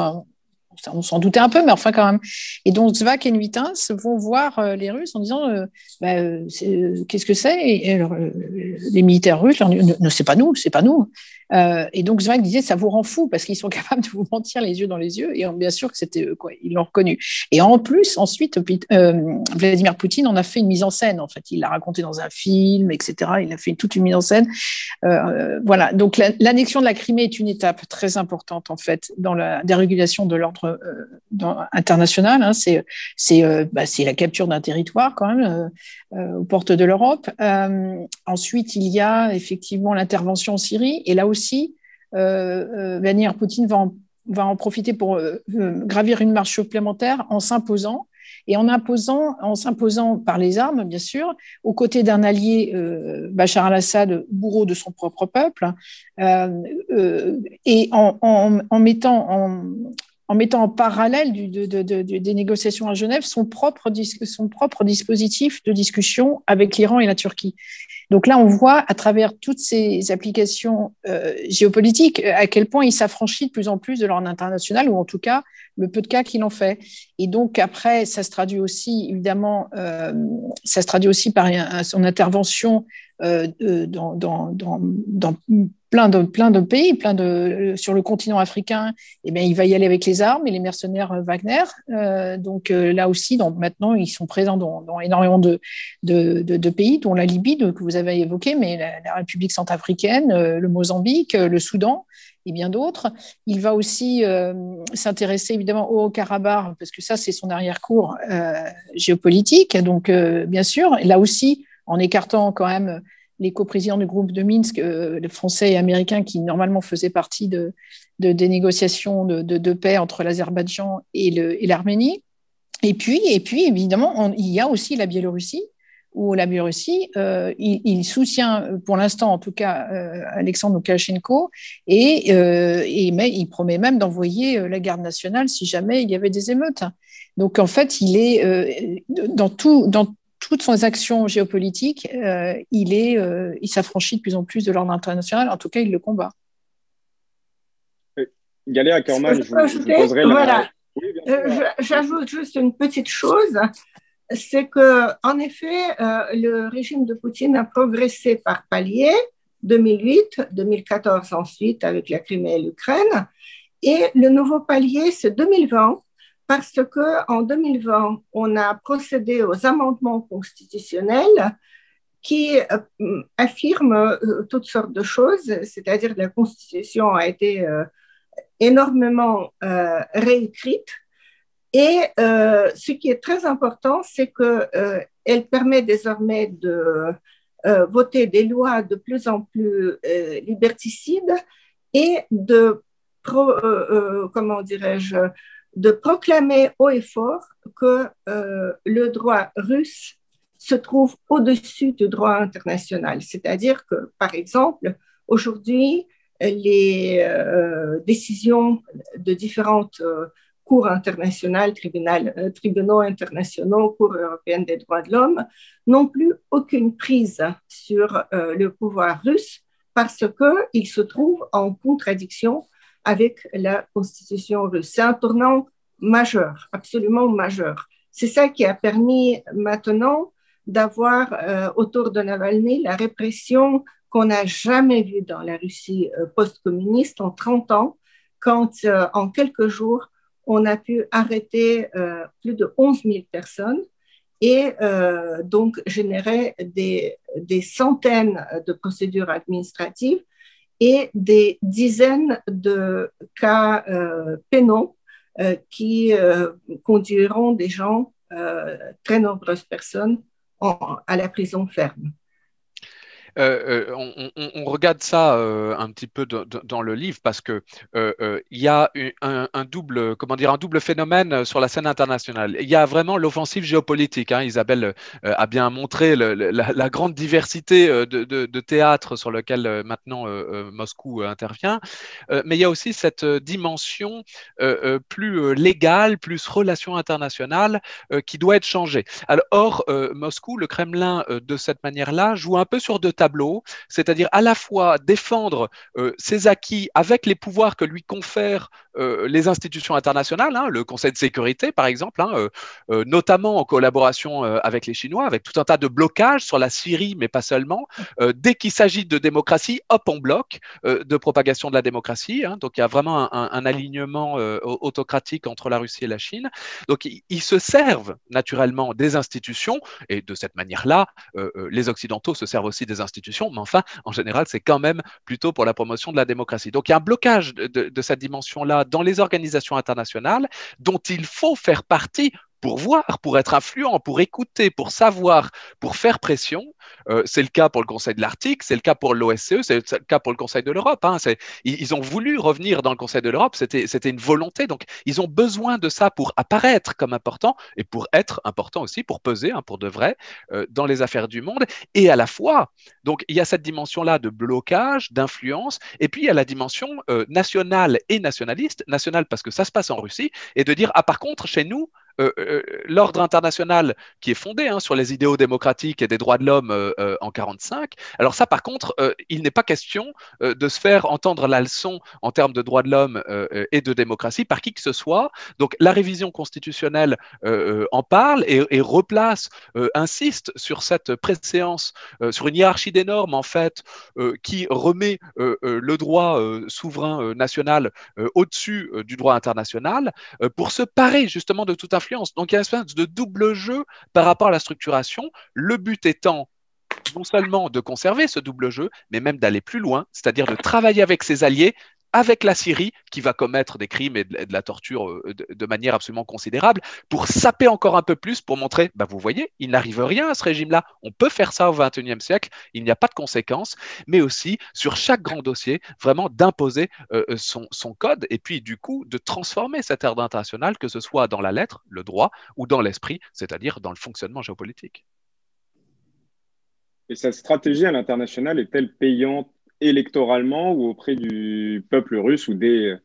B: on s'en doutait un peu, mais enfin quand même. Et donc Zvak et Nuitens vont voir les Russes en disant qu'est-ce que c'est? Et alors, les militaires russes leur disent, non, c'est pas nous. Et donc, Zweig disait, ça vous rend fou parce qu'ils sont capables de vous mentir les yeux dans les yeux. Et bien sûr que c'était eux, quoi. Ils l'ont reconnu. Et en plus, ensuite, Vladimir Poutine en a fait une mise en scène. En fait, il l'a raconté dans un film, etc. Il a fait toute une mise en scène. Voilà. Donc, l'annexion de la Crimée est une étape très importante, en fait, dans la dérégulation de l'ordre international. Hein. C'est la capture d'un territoire, quand même, aux portes de l'Europe. Ensuite, il y a effectivement l'intervention en Syrie. Et là aussi, Vladimir Poutine va en profiter pour gravir une marche supplémentaire en s'imposant. Et en s'imposant par les armes, bien sûr, aux côtés d'un allié, Bachar al-Assad, bourreau de son propre peuple, et en mettant en parallèle des négociations à Genève son propre dispositif de discussion avec l'Iran et la Turquie. Donc là, on voit à travers toutes ces applications géopolitiques à quel point il s'affranchit de plus en plus de l'ordre international, ou en tout cas le peu de cas qu'il en fait. Et donc après, ça se traduit aussi évidemment, par son intervention dans plein de pays, sur le continent africain. Eh bien, il va y aller avec les armes et les mercenaires Wagner. Donc là aussi, maintenant, ils sont présents dans énormément de pays, dont la Libye, que vous avez évoqué, mais la République centrafricaine, le Mozambique, le Soudan et bien d'autres. Il va aussi s'intéresser évidemment au Haut-Karabakh, parce que ça, c'est son arrière-cour géopolitique. Donc, bien sûr, là aussi, en écartant quand même les coprésidents du groupe de Minsk, les Français et Américains, qui normalement faisaient partie des négociations de paix entre l'Azerbaïdjan et l'Arménie. Et puis évidemment, il y a aussi la Biélorussie, où la Biélorussie, il soutient, pour l'instant en tout cas, Alexandre Loukachenko, et il promet même d'envoyer la garde nationale si jamais il y avait des émeutes. Donc en fait, il est dans toutes ses actions géopolitiques, il s'affranchit de plus en plus de l'ordre international. En tout cas, il le combat.
A: Galia Ackerman, je vous poserai la...
C: Voilà. J'ajoute juste une petite chose, c'est que en effet, le régime de Poutine a progressé par paliers, 2008, 2014 ensuite avec la Crimée et l'Ukraine, et le nouveau palier, c'est 2020, parce qu'en 2020, on a procédé aux amendements constitutionnels qui affirment toutes sortes de choses, c'est-à-dire que la Constitution a été énormément réécrite. Et ce qui est très important, c'est qu'elle permet désormais de voter des lois de plus en plus liberticides et de proclamer haut et fort que le droit russe se trouve au-dessus du droit international. C'est-à-dire que, par exemple, aujourd'hui, les décisions de différentes cours internationales, tribunaux internationaux, Cour européenne des droits de l'homme, n'ont plus aucune prise sur le pouvoir russe parce qu'il se trouve en contradiction avec la constitution russe. C'est un tournant majeur, absolument majeur. C'est ça qui a permis maintenant d'avoir autour de Navalny la répression qu'on n'a jamais vue dans la Russie post-communiste en 30 ans, quand en quelques jours, on a pu arrêter plus de 11 000 personnes et donc générer des centaines de procédures administratives et des dizaines de cas pénaux qui conduiront des gens, très nombreuses personnes, à la prison ferme.
D: On regarde ça un petit peu dans le livre parce que il y a un double phénomène sur la scène internationale. Il y a vraiment l'offensive géopolitique. Hein. Isabelle a bien montré la grande diversité de théâtres sur lequel maintenant Moscou intervient. Mais il y a aussi cette dimension plus légale, plus relation internationale qui doit être changée. Alors, Moscou, le Kremlin, de cette manière-là, joue un peu sur deux tableau, c'est-à-dire à la fois défendre ses acquis avec les pouvoirs que lui confère les institutions internationales, hein, le Conseil de sécurité par exemple, hein, notamment en collaboration avec les Chinois, avec tout un tas de blocages sur la Syrie, mais pas seulement. Dès qu'il s'agit de démocratie, hop, on bloque de propagation de la démocratie. Hein, donc il y a vraiment un alignement autocratique entre la Russie et la Chine. Donc ils se servent naturellement des institutions et de cette manière-là, les Occidentaux se servent aussi des institutions, mais enfin, en général, c'est quand même plutôt pour la promotion de la démocratie. Donc il y a un blocage de cette dimension-là dans les organisations internationales dont il faut faire partie pour voir, pour être influent, pour écouter, pour savoir, pour faire pression. C'est le cas pour le Conseil de l'Arctique, c'est le cas pour l'OSCE, c'est le cas pour le Conseil de l'Europe. Hein. Ils ont voulu revenir dans le Conseil de l'Europe, c'était une volonté. Donc, ils ont besoin de ça pour apparaître comme important et pour être important aussi, pour peser, hein, pour de vrai, dans les affaires du monde. Et à la fois, donc, il y a cette dimension-là de blocage, d'influence, et puis il y a la dimension nationale et nationaliste, nationale parce que ça se passe en Russie, et de dire, ah par contre, chez nous, l'ordre international qui est fondé hein, sur les idéaux démocratiques et des droits de l'homme en 1945. Alors ça, par contre, il n'est pas question de se faire entendre la leçon en termes de droits de l'homme et de démocratie par qui que ce soit. Donc la révision constitutionnelle en parle et replace, insiste sur cette préséance, sur une hiérarchie des normes en fait, qui remet le droit souverain national au-dessus du droit international pour se parer justement de toute influence. Donc, il y a une espèce de double jeu par rapport à la structuration, le but étant non seulement de conserver ce double jeu, mais même d'aller plus loin, c'est-à-dire de travailler avec ses alliés, avec la Syrie, qui va commettre des crimes et de la torture de manière absolument considérable, pour saper encore un peu plus, pour montrer, bah, vous voyez, il n'arrive rien à ce régime-là, on peut faire ça au XXIe siècle, il n'y a pas de conséquences, mais aussi, sur chaque grand dossier, vraiment d'imposer son code, et puis du coup, de transformer cet ordre international, que ce soit dans la lettre, le droit, ou dans l'esprit, c'est-à-dire dans le fonctionnement géopolitique.
A: Et cette stratégie à l'international est-elle payante électoralement ou auprès du peuple russe ou des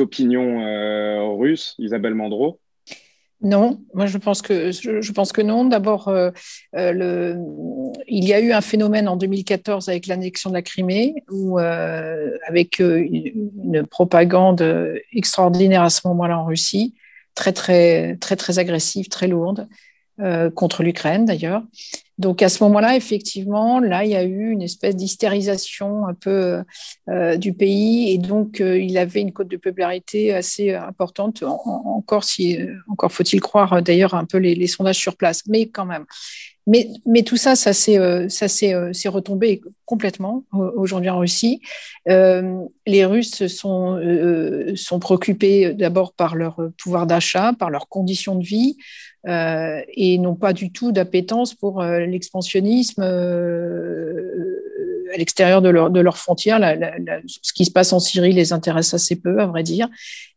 A: opinions russes, Isabelle Mandreau?
B: Non, moi je pense que non. D'abord, il y a eu un phénomène en 2014 avec l'annexion de la Crimée, où avec une propagande extraordinaire à ce moment-là en Russie, très agressive, très lourde, contre l'Ukraine d'ailleurs. Donc à ce moment-là, effectivement, là, il y a eu une espèce d'hystérisation un peu du pays, et donc il avait une cote de popularité assez importante. Encore faut-il croire d'ailleurs un peu les sondages sur place, mais quand même. Mais tout ça, c'est retombé complètement aujourd'hui en Russie. Les Russes sont préoccupés d'abord par leur pouvoir d'achat, par leurs conditions de vie, et n'ont pas du tout d'appétence pour l'expansionnisme à l'extérieur de leurs frontières. Ce qui se passe en Syrie les intéresse assez peu, à vrai dire.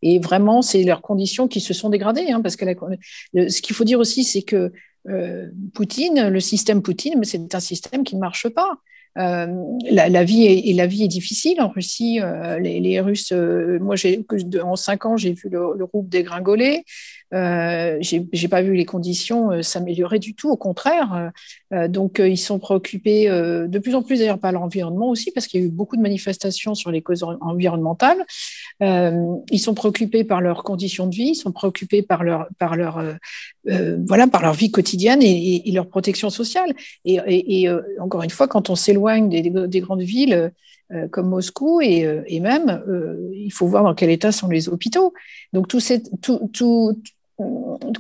B: Et vraiment, c'est leurs conditions qui se sont dégradées. Hein, parce que ce qu'il faut dire aussi, c'est que Poutine, le système Poutine, c'est un système qui ne marche pas. La vie est difficile en Russie. Les Russes, moi, en 5 ans, j'ai vu le rouble dégringoler. J'ai pas vu les conditions s'améliorer du tout, au contraire. Donc, ils sont préoccupés de plus en plus d'ailleurs par l'environnement aussi, parce qu'il y a eu beaucoup de manifestations sur les causes environnementales. Ils sont préoccupés par leurs conditions de vie, ils sont préoccupés par leur vie quotidienne et leur protection sociale. Et encore une fois, quand on s'éloigne des grandes villes comme Moscou et même, il faut voir dans quel état sont les hôpitaux. Donc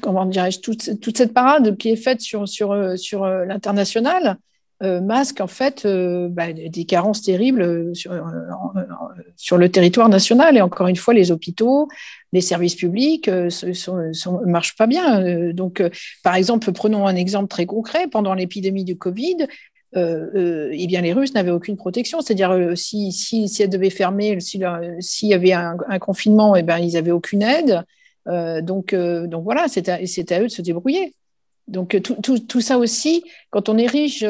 B: comment dirais-je, toute cette parade qui est faite sur l'international masque en fait des carences terribles sur le territoire national. Et encore une fois, les hôpitaux, les services publics ne marchent pas bien. Donc, par exemple, prenons un exemple très concret. Pendant l'épidémie du Covid, eh bien, les Russes n'avaient aucune protection. C'est-à-dire, si elles devaient fermer, s'il y avait un confinement, eh ben, ils n'avaient aucune aide. Donc voilà, c'est à eux de se débrouiller. Donc tout ça aussi, quand on érige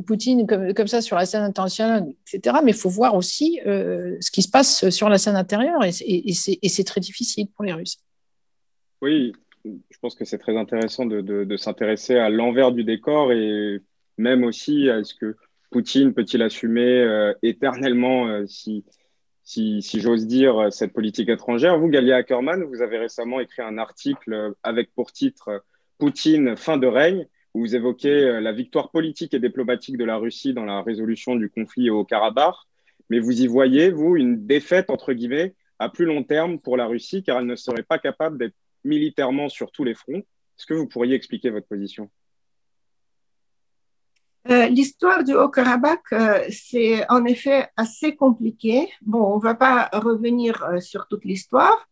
B: Poutine comme ça sur la scène internationale, etc., mais il faut voir aussi ce qui se passe sur la scène intérieure, et c'est très difficile pour les Russes.
A: Oui, je pense que c'est très intéressant de s'intéresser à l'envers du décor, et même aussi à ce que Poutine peut-il assumer éternellement si j'ose dire, cette politique étrangère. Vous, Galia Ackerman, vous avez récemment écrit un article avec pour titre Poutine, fin de règne, où vous évoquez la victoire politique et diplomatique de la Russie dans la résolution du conflit au Karabakh. Mais vous y voyez, vous, une défaite, entre guillemets, à plus long terme pour la Russie, car elle ne serait pas capable d'être militairement sur tous les fronts. Est-ce que vous pourriez expliquer votre position?
C: L'histoire du Haut-Karabakh, c'est en effet assez compliqué. Bon, on ne va pas revenir sur toute l'histoire,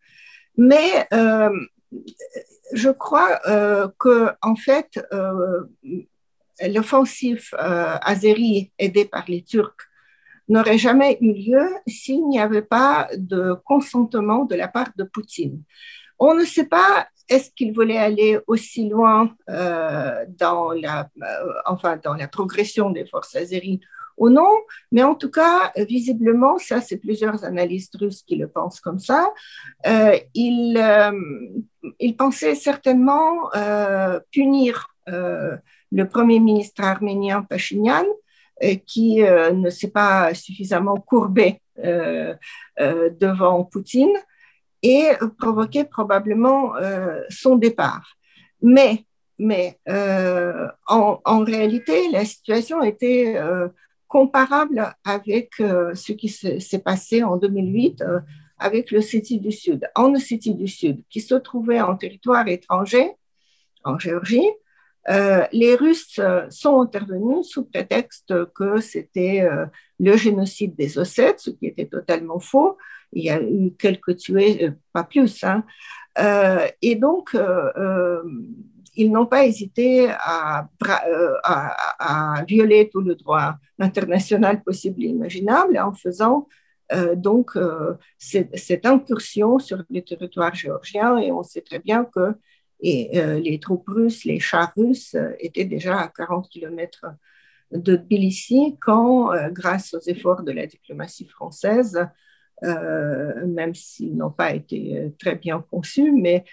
C: mais je crois que en fait, l'offensive azérie aidée par les Turcs n'aurait jamais eu lieu s'il n'y avait pas de consentement de la part de Poutine. On ne sait pas est-ce qu'il voulait aller aussi loin dans la progression des forces azéries ou non, mais en tout cas, visiblement, ça c'est plusieurs analystes russes qui le pensent comme ça, il pensait certainement punir le premier ministre arménien Pachinian, qui ne s'est pas suffisamment courbé devant Poutine, et provoquer probablement son départ. Mais en réalité, la situation était comparable avec ce qui s'est passé en 2008 avec l'Ossétie du Sud. En Ossétie du Sud, qui se trouvait en territoire étranger, en Géorgie, les Russes sont intervenus sous prétexte que c'était le génocide des Ossètes, ce qui était totalement faux. Il y a eu quelques tués, pas plus. Hein. Et donc, ils n'ont pas hésité à violer tout le droit international possible et imaginable en faisant cette incursion sur le territoire géorgien. Et on sait très bien que les troupes russes, les chars russes étaient déjà à 40 km de Tbilissi quand, grâce aux efforts de la diplomatie française, même s'ils n'ont pas été très bien conçus, mais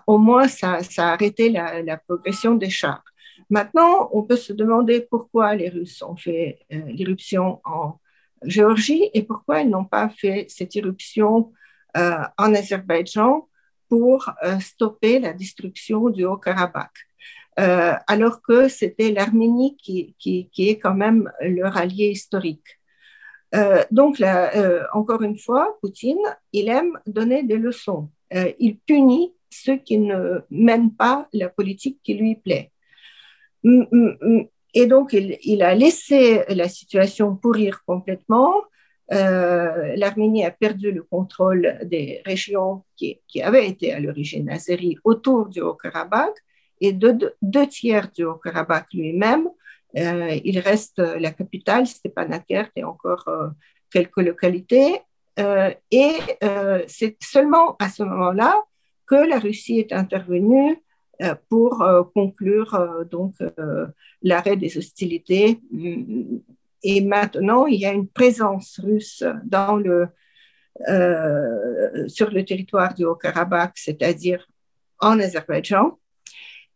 C: au moins ça a arrêté la progression des chars. Maintenant, on peut se demander pourquoi les Russes ont fait l'irruption en Géorgie et pourquoi ils n'ont pas fait cette irruption en Azerbaïdjan pour stopper la destruction du Haut-Karabakh. Alors que c'était l'Arménie qui est quand même leur allié historique. Donc, encore une fois, Poutine, il aime donner des leçons. Il punit ceux qui ne mènent pas la politique qui lui plaît. Et donc, il a laissé la situation pourrir complètement. L'Arménie a perdu le contrôle des régions qui avaient été à l'origine azérie autour du Haut-Karabakh et deux tiers du Haut-Karabakh lui-même. Il reste la capitale, Stepanakert, et encore quelques localités. Et c'est seulement à ce moment-là que la Russie est intervenue pour conclure l'arrêt des hostilités. Et maintenant, il y a une présence russe sur le territoire du Haut-Karabakh, c'est-à-dire en Azerbaïdjan.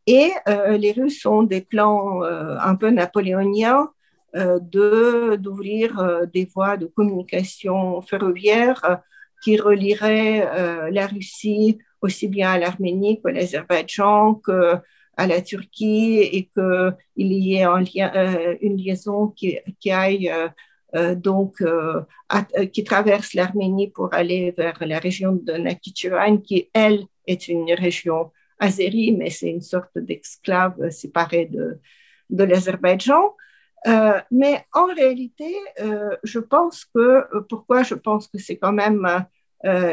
C: Et les Russes ont des plans un peu napoléoniens d'ouvrir des voies de communication ferroviaire qui relieraient la Russie aussi bien à l'Arménie qu'à l'Azerbaïdjan, qu'à la Turquie, et qu'il y ait une liaison qui aille qui traverse l'Arménie pour aller vers la région de Nakhitchevan, qui, elle, est une région azérie, mais c'est une sorte d'exclave séparée de l'Azerbaïdjan. Mais en réalité, pourquoi je pense que c'est quand même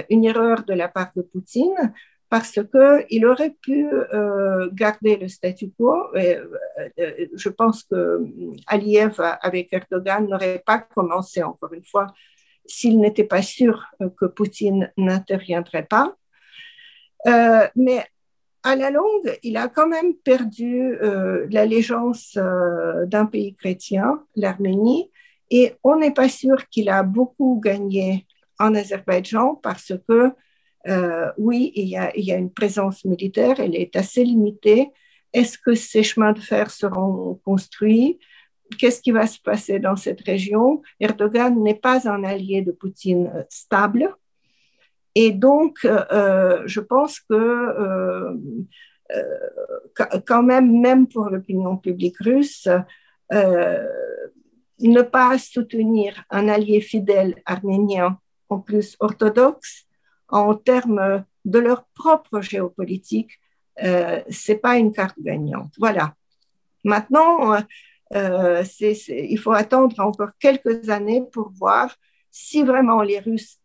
C: une erreur de la part de Poutine, parce qu'il aurait pu garder le statu quo. Je pense qu'Aliyev, avec Erdogan, n'aurait pas commencé, encore une fois, s'il n'était pas sûr que Poutine n'interviendrait pas. Mais à la longue, il a quand même perdu l'allégeance d'un pays chrétien, l'Arménie, et on n'est pas sûr qu'il a beaucoup gagné en Azerbaïdjan parce que, oui, il y a une présence militaire, elle est assez limitée. Est-ce que ces chemins de fer seront construits? qu'est-ce qui va se passer dans cette région? Erdogan n'est pas un allié de Poutine stable. Et donc, je pense que quand même pour l'opinion publique russe, ne pas soutenir un allié fidèle arménien, en plus orthodoxe, en termes de leur propre géopolitique, c'est pas une carte gagnante. Voilà. Maintenant, il faut attendre encore quelques années pour voir si vraiment les Russes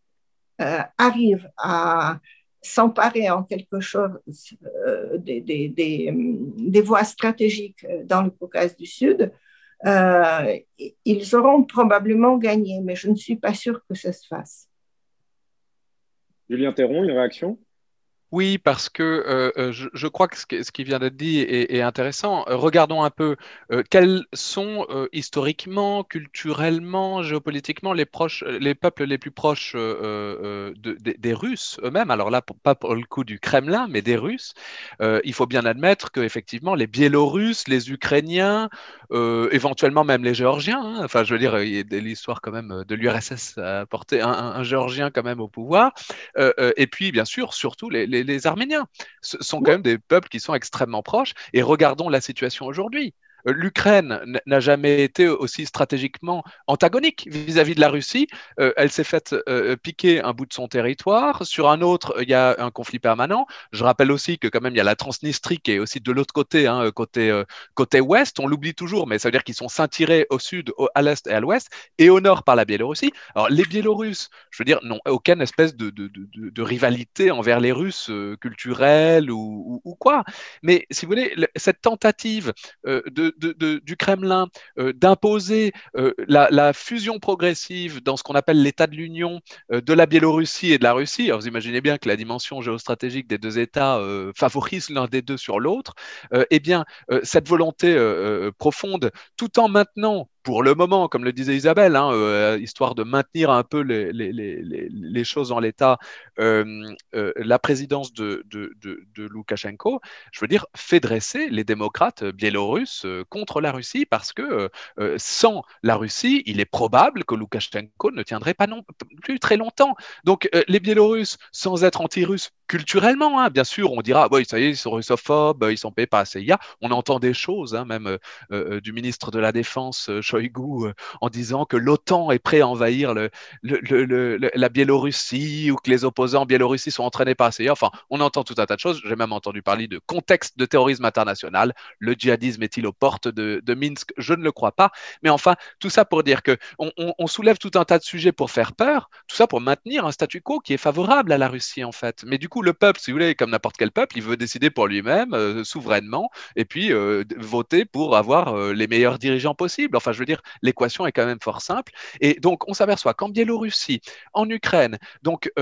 C: arrivent à s'emparer en quelque chose des voies stratégiques dans le Caucase du Sud. Ils auront probablement gagné, mais je ne suis pas sûre que ça se fasse.
A: Julien Théron, une réaction?
D: Oui, parce que je crois que ce qui vient d'être dit est intéressant. Regardons un peu quels sont historiquement, culturellement, géopolitiquement les peuples les plus proches des Russes eux-mêmes. Alors là, pas pour le coup du Kremlin, mais des Russes. Il faut bien admettre qu'effectivement, les Biélorusses, les Ukrainiens, éventuellement même les Géorgiens, hein, enfin, je veux dire, il y a l'histoire quand même de l'URSS a porté un Géorgien quand même au pouvoir. Et puis, bien sûr, surtout les Arméniens. Ce sont quand même des peuples qui sont extrêmement proches. Et regardons la situation aujourd'hui. L'Ukraine n'a jamais été aussi stratégiquement antagonique vis-à-vis de la Russie. Elle s'est faite piquer un bout de son territoire. Sur un autre, il y a un conflit permanent. Je rappelle aussi que quand même, il y a la Transnistrie qui est aussi de l'autre côté, hein, côté ouest. On l'oublie toujours, mais ça veut dire qu'ils sont ceinturés au sud, à l'est et à l'ouest, et au nord par la Biélorussie. Alors, les Biélorusses, je veux dire, n'ont aucune espèce de rivalité envers les Russes culturelle ou quoi. Mais si vous voulez, cette tentative du Kremlin d'imposer la fusion progressive dans ce qu'on appelle l'état de l'Union de la Biélorussie et de la Russie. Alors vous imaginez bien que la dimension géostratégique des deux États favorise l'un des deux sur l'autre. Eh bien, cette volonté profonde, tout en maintenant pour le moment, comme le disait Isabelle, hein, histoire de maintenir un peu les choses en l'état, la présidence de Loukachenko, je veux dire, fait dresser les démocrates biélorusses contre la Russie parce que sans la Russie, il est probable que Loukachenko ne tiendrait pas non plus très longtemps. Donc les Biélorusses, sans être anti-russes culturellement, hein, bien sûr, on dira, oui, ça y est, ils sont russophobes, ils sont payés par la CIA. On entend des choses, hein, même du ministre de la Défense, Shoigu, en disant que l'OTAN est prêt à envahir la Biélorussie ou que les opposants en Biélorussie sont entraînés par la CIA. Enfin, on entend tout un tas de choses. J'ai même entendu parler de contexte de terrorisme international. Le djihadisme est-il aux portes de Minsk? Je ne le crois pas. Mais enfin, tout ça pour dire qu'on soulève tout un tas de sujets pour faire peur, tout ça pour maintenir un statu quo qui est favorable à la Russie, en fait. Mais du coup, le peuple, si vous voulez, comme n'importe quel peuple, il veut décider pour lui-même, souverainement, et puis voter pour avoir les meilleurs dirigeants possibles. Enfin, je veux dire, l'équation est quand même fort simple. Et donc, on s'aperçoit qu'en Biélorussie, en Ukraine, donc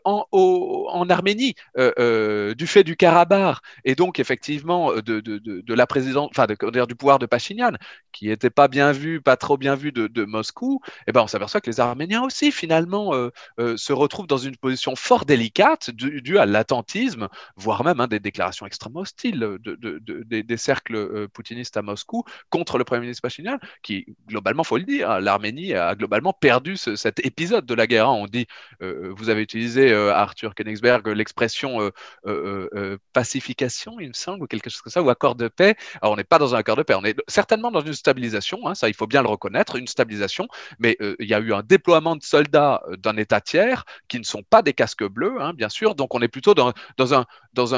D: en Arménie, du fait du Karabakh, et donc effectivement de la présidence, enfin du pouvoir de Pachinian, qui n'était pas bien vu, pas trop bien vu de Moscou, eh ben, on s'aperçoit que les Arméniens aussi, finalement, se retrouvent dans une position fort délicate due à l'attentisme, voire même des déclarations extrêmement hostiles des cercles poutinistes à Moscou contre le Premier ministre Pachinian, qui, globalement, il faut le dire, l'Arménie a globalement perdu cet épisode de la guerre. Hein. On dit, vous avez utilisé, Arthur Königsberg, l'expression pacification, il me semble, ou quelque chose comme ça, ou accord de paix. Alors, on n'est pas dans un accord de paix, on est certainement dans une stabilisation, hein, ça, il faut bien le reconnaître, une stabilisation, mais il y a eu un déploiement de soldats d'un État tiers qui ne sont pas des casques bleus, hein, bien sûr, donc on est plutôt dans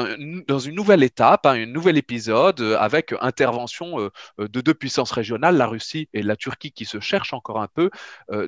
D: une nouvelle étape, hein, un nouvel épisode avec intervention de deux puissances régionales, la Russie et la Turquie, qui se cherchent encore un peu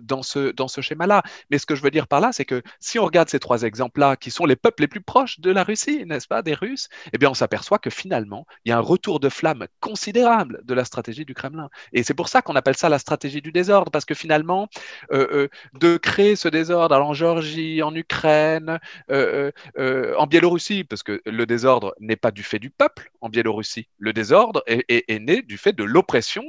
D: dans ce schéma-là. Mais ce que je veux dire par là, c'est que si on regarde ces trois exemples-là, qui sont les peuples les plus proches de la Russie, n'est-ce pas, des Russes, eh bien, on s'aperçoit que finalement, il y a un retour de flamme considérable de la stratégie du Kremlin. Et c'est pour ça qu'on appelle ça la stratégie du désordre, parce que finalement, de créer ce désordre en Géorgie, en Ukraine, en Biélorussie, parce que le désordre n'est pas du fait du peuple. En Biélorussie, le désordre est né du fait de l'oppression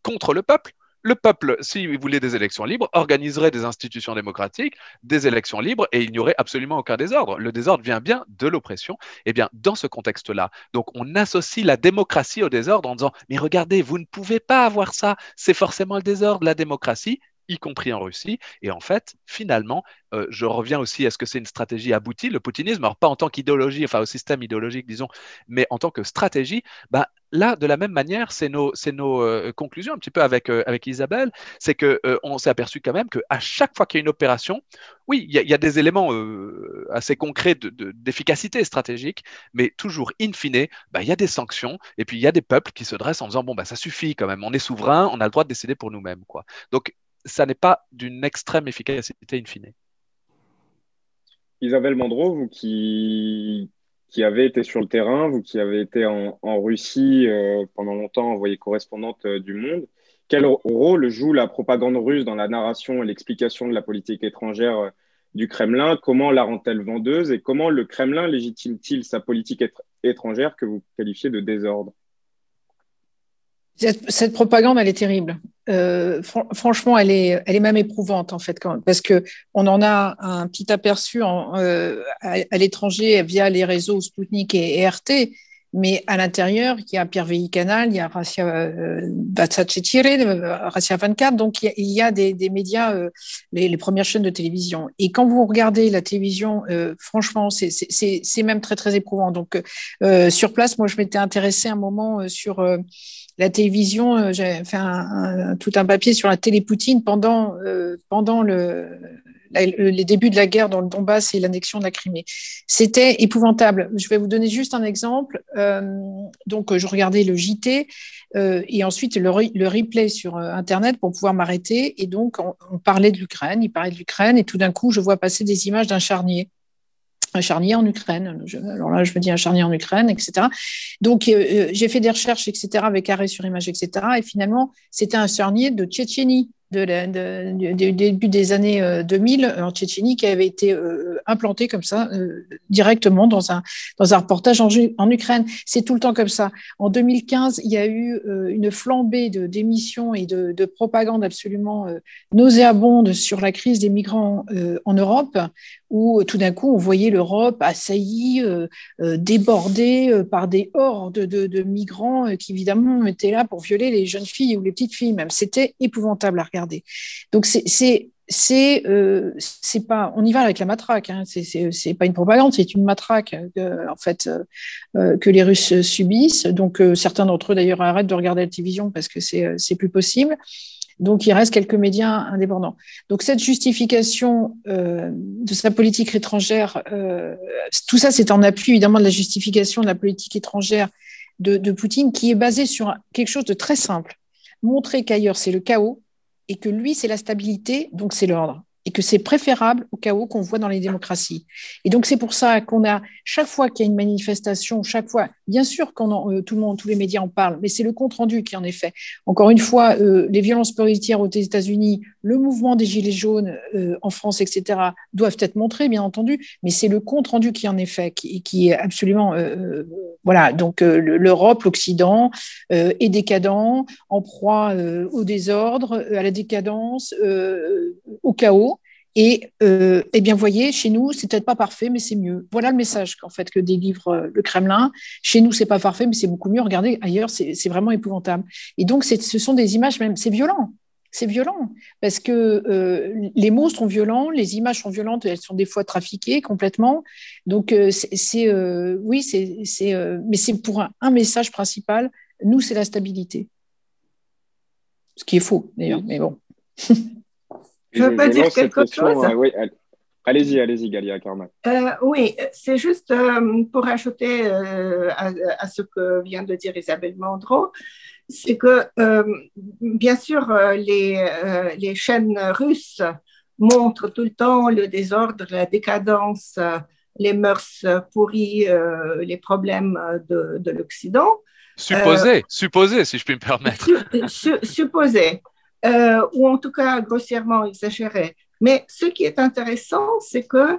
D: contre le peuple. contre le peuple. le peuple, s'il voulait des élections libres, organiserait des institutions démocratiques, des élections libres, et il n'y aurait absolument aucun désordre. Le désordre vient bien de l'oppression. Eh bien, dans ce contexte-là, donc on associe la démocratie au désordre en disant, mais regardez, vous ne pouvez pas avoir ça, c'est forcément le désordre, la démocratie, y compris en Russie. Et en fait, finalement, je reviens aussi, est-ce que c'est une stratégie aboutie, le poutinisme, alors pas en tant qu'idéologie, enfin au système idéologique, disons, mais en tant que stratégie, bah, là, de la même manière, c'est nos conclusions un petit peu avec Isabelle, c'est qu'on s'est aperçu quand même qu'à chaque fois qu'il y a une opération, oui, il y a des éléments assez concrets d'efficacité stratégique, mais toujours in fine, bah, il y a des sanctions, et puis il y a des peuples qui se dressent en disant, bon, bah, ça suffit quand même, on est souverain, on a le droit de décider pour nous-mêmes, quoi. Donc, ça n'est pas d'une extrême efficacité in fine.
A: Isabelle Mandreau, vous qui avez été sur le terrain, vous qui avez été en Russie pendant longtemps, envoyée correspondante du Monde, quel rôle joue la propagande russe dans la narration et l'explication de la politique étrangère du Kremlin? Comment la rend-elle vendeuse et comment le Kremlin légitime-t-il sa politique étrangère que vous qualifiez de désordre?
B: Cette propagande, elle est terrible. Franchement, elle est même éprouvante en fait, parce que on en a un petit aperçu à l'étranger via les réseaux Sputnik et RT, mais à l'intérieur, il y a Первый Canal, il y a Russia 24, Russia 24, donc il y a des médias, les premières chaînes de télévision. Et quand vous regardez la télévision, franchement, c'est même très très éprouvant. Donc sur place, moi, je m'étais intéressée un moment sur la télévision, j'ai fait tout un papier sur la télé Poutine pendant les débuts de la guerre dans le Donbass et l'annexion de la Crimée. C'était épouvantable. Je vais vous donner juste un exemple. Donc, je regardais le JT et ensuite le replay sur Internet pour pouvoir m'arrêter. Et donc, on parlait de l'Ukraine, il parlait de l'Ukraine, et tout d'un coup, je vois passer des images d'un charnier en Ukraine. Alors là, je me dis un charnier en Ukraine, etc. Donc, j'ai fait des recherches, etc., avec arrêt sur image, etc. Et finalement, c'était un charnier de Tchétchénie, du début des années 2000 en Tchétchénie, qui avait été implanté comme ça, directement dans un reportage en Ukraine. C'est tout le temps comme ça. En 2015, il y a eu une flambée d'émissions et de propagande absolument nauséabonde sur la crise des migrants en Europe, où tout d'un coup, on voyait l'Europe assaillie, débordée par des hordes de migrants qui, évidemment, étaient là pour violer les jeunes filles ou les petites filles même. C'était épouvantable à regarder. Donc, c'est pas, on y va avec la matraque, hein. C'est pas une propagande, c'est une matraque en fait que les Russes subissent. Donc certains d'entre eux d'ailleurs arrêtent de regarder la télévision parce que c'est plus possible. Donc, il reste quelques médias indépendants. Donc, cette justification de sa politique étrangère, tout ça, c'est en appui, évidemment, de la justification de la politique étrangère de Poutine, qui est basée sur quelque chose de très simple. Montrer qu'ailleurs, c'est le chaos et que lui, c'est la stabilité, donc c'est l'ordre. Et que c'est préférable au chaos qu'on voit dans les démocraties. Et donc, c'est pour ça qu'on a, chaque fois qu'il y a une manifestation, chaque fois, bien sûr, tous les médias en parlent, mais c'est le compte-rendu qui en est fait. Encore une fois, les violences policières aux États-Unis, le mouvement des Gilets jaunes en France, etc., doivent être montrés, bien entendu, mais c'est le compte-rendu qui en est fait, qui est absolument... voilà, donc l'Europe, l'Occident est décadent, en proie au désordre, à la décadence, au chaos. Et eh bien, voyez, chez nous, c'est peut-être pas parfait, mais c'est mieux. Voilà le message qu'en fait que délivre le Kremlin. Chez nous, c'est pas parfait, mais c'est beaucoup mieux. Regardez, ailleurs, c'est vraiment épouvantable. Et donc, ce sont des images même, c'est violent. C'est violent parce que les mots sont violents, les images sont violentes, elles sont des fois trafiquées complètement. Donc, oui, mais c'est pour un message principal. Nous, c'est la stabilité. Ce qui est faux, d'ailleurs, mais bon.
C: Je peux dire quelque chose?
A: Oui, allez-y, Galia Karman.
C: Oui, c'est juste pour ajouter à ce que vient de dire Isabelle Mandreau, c'est que bien sûr les chaînes russes montrent tout le temps le désordre, la décadence, les mœurs pourries, les problèmes de l'Occident.
D: Supposé, si je puis me permettre.
C: Supposé. Ou en tout cas grossièrement exagéré. Mais ce qui est intéressant, c'est que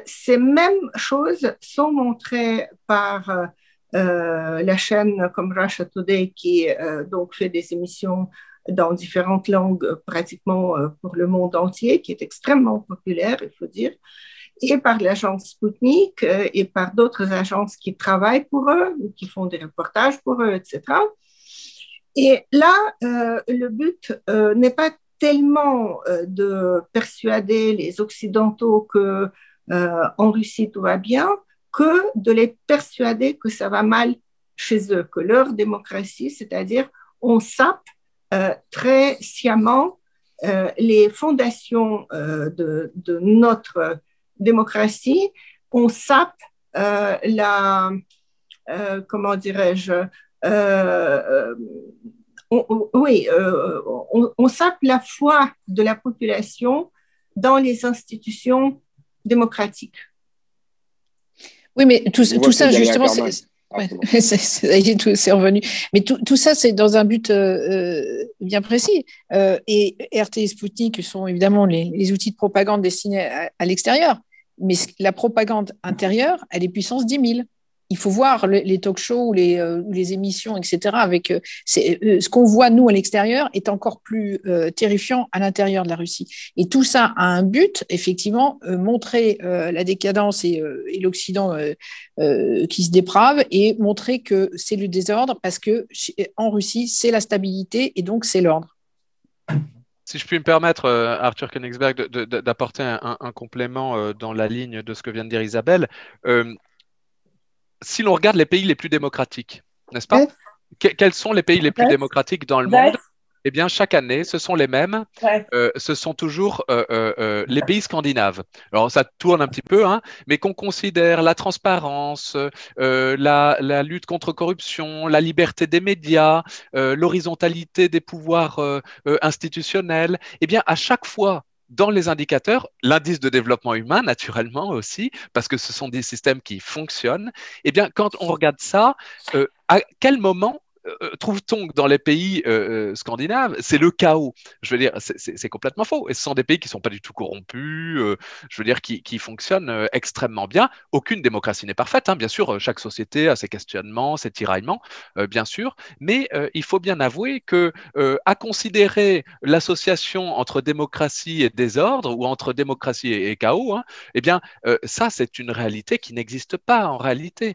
C: ces mêmes choses sont montrées par la chaîne comme Russia Today qui donc fait des émissions dans différentes langues, pratiquement pour le monde entier, qui est extrêmement populaire, il faut dire, et par l'agence Sputnik et par d'autres agences qui travaillent pour eux, qui font des reportages pour eux, etc. Et là, le but n'est pas tellement de persuader les Occidentaux que en Russie tout va bien, que de les persuader que ça va mal chez eux, que leur démocratie, c'est-à-dire on sape très sciemment les fondations de notre démocratie, on sape comment dirais-je, on sape la foi de la population dans les institutions démocratiques.
B: Oui, mais tout ça, justement, c'est revenu. Mais tout ça, c'est dans un but bien précis. Et RT et Sputnik sont évidemment les outils de propagande destinés à l'extérieur. Mais la propagande intérieure, elle est puissance 10 000. Il faut voir les talk-shows ou les émissions, etc. Avec ce qu'on voit, nous, à l'extérieur, est encore plus terrifiant à l'intérieur de la Russie. Et tout ça a un but, effectivement, montrer la décadence et l'Occident qui se déprave et montrer que c'est le désordre parce qu'en Russie, c'est la stabilité et donc c'est l'ordre.
D: Si je puis me permettre, Arthur Königsberg, d'apporter un complément dans la ligne de ce que vient de dire Isabelle, si l'on regarde les pays les plus démocratiques, n'est-ce pas? Quels sont les pays les plus démocratiques dans le monde? Eh bien, chaque année, ce sont les mêmes. Ce sont toujours les pays scandinaves. Alors, ça tourne un petit peu, hein, mais qu'on considère la transparence, la lutte contre corruption, la liberté des médias, l'horizontalité des pouvoirs institutionnels, eh bien, à chaque fois, dans les indicateurs, l'indice de développement humain, naturellement aussi, parce que ce sont des systèmes qui fonctionnent, eh bien, quand on regarde ça, à quel moment trouve-t-on que dans les pays scandinaves, c'est le chaos? Je veux dire, c'est complètement faux. Et ce sont des pays qui ne sont pas du tout corrompus, je veux dire, qui fonctionnent extrêmement bien. Aucune démocratie n'est parfaite, hein. Bien sûr, chaque société a ses questionnements, ses tiraillements, bien sûr. Mais il faut bien avouer que à considérer l'association entre démocratie et désordre, ou entre démocratie et chaos, hein, eh bien, ça, c'est une réalité qui n'existe pas en réalité.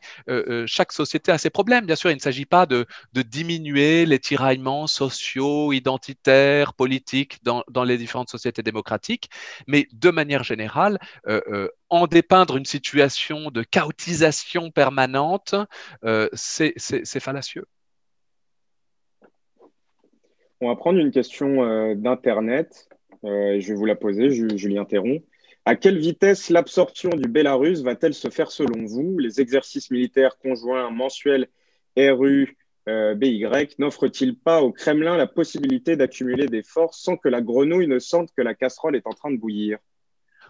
D: Chaque société a ses problèmes. Bien sûr, il ne s'agit pas de diminuer les tiraillements sociaux, identitaires, politiques dans les différentes sociétés démocratiques, mais de manière générale, en dépeindre une situation de chaotisation permanente, c'est fallacieux.
A: On va prendre une question d'Internet. Je vais vous la poser, Julien Théron. À quelle vitesse l'absorption du Bélarus va-t-elle se faire selon vous? Les exercices militaires conjoints mensuels RU BY n'offre-t-il pas au Kremlin la possibilité d'accumuler des forces sans que la grenouille ne sente que la casserole est en train de bouillir?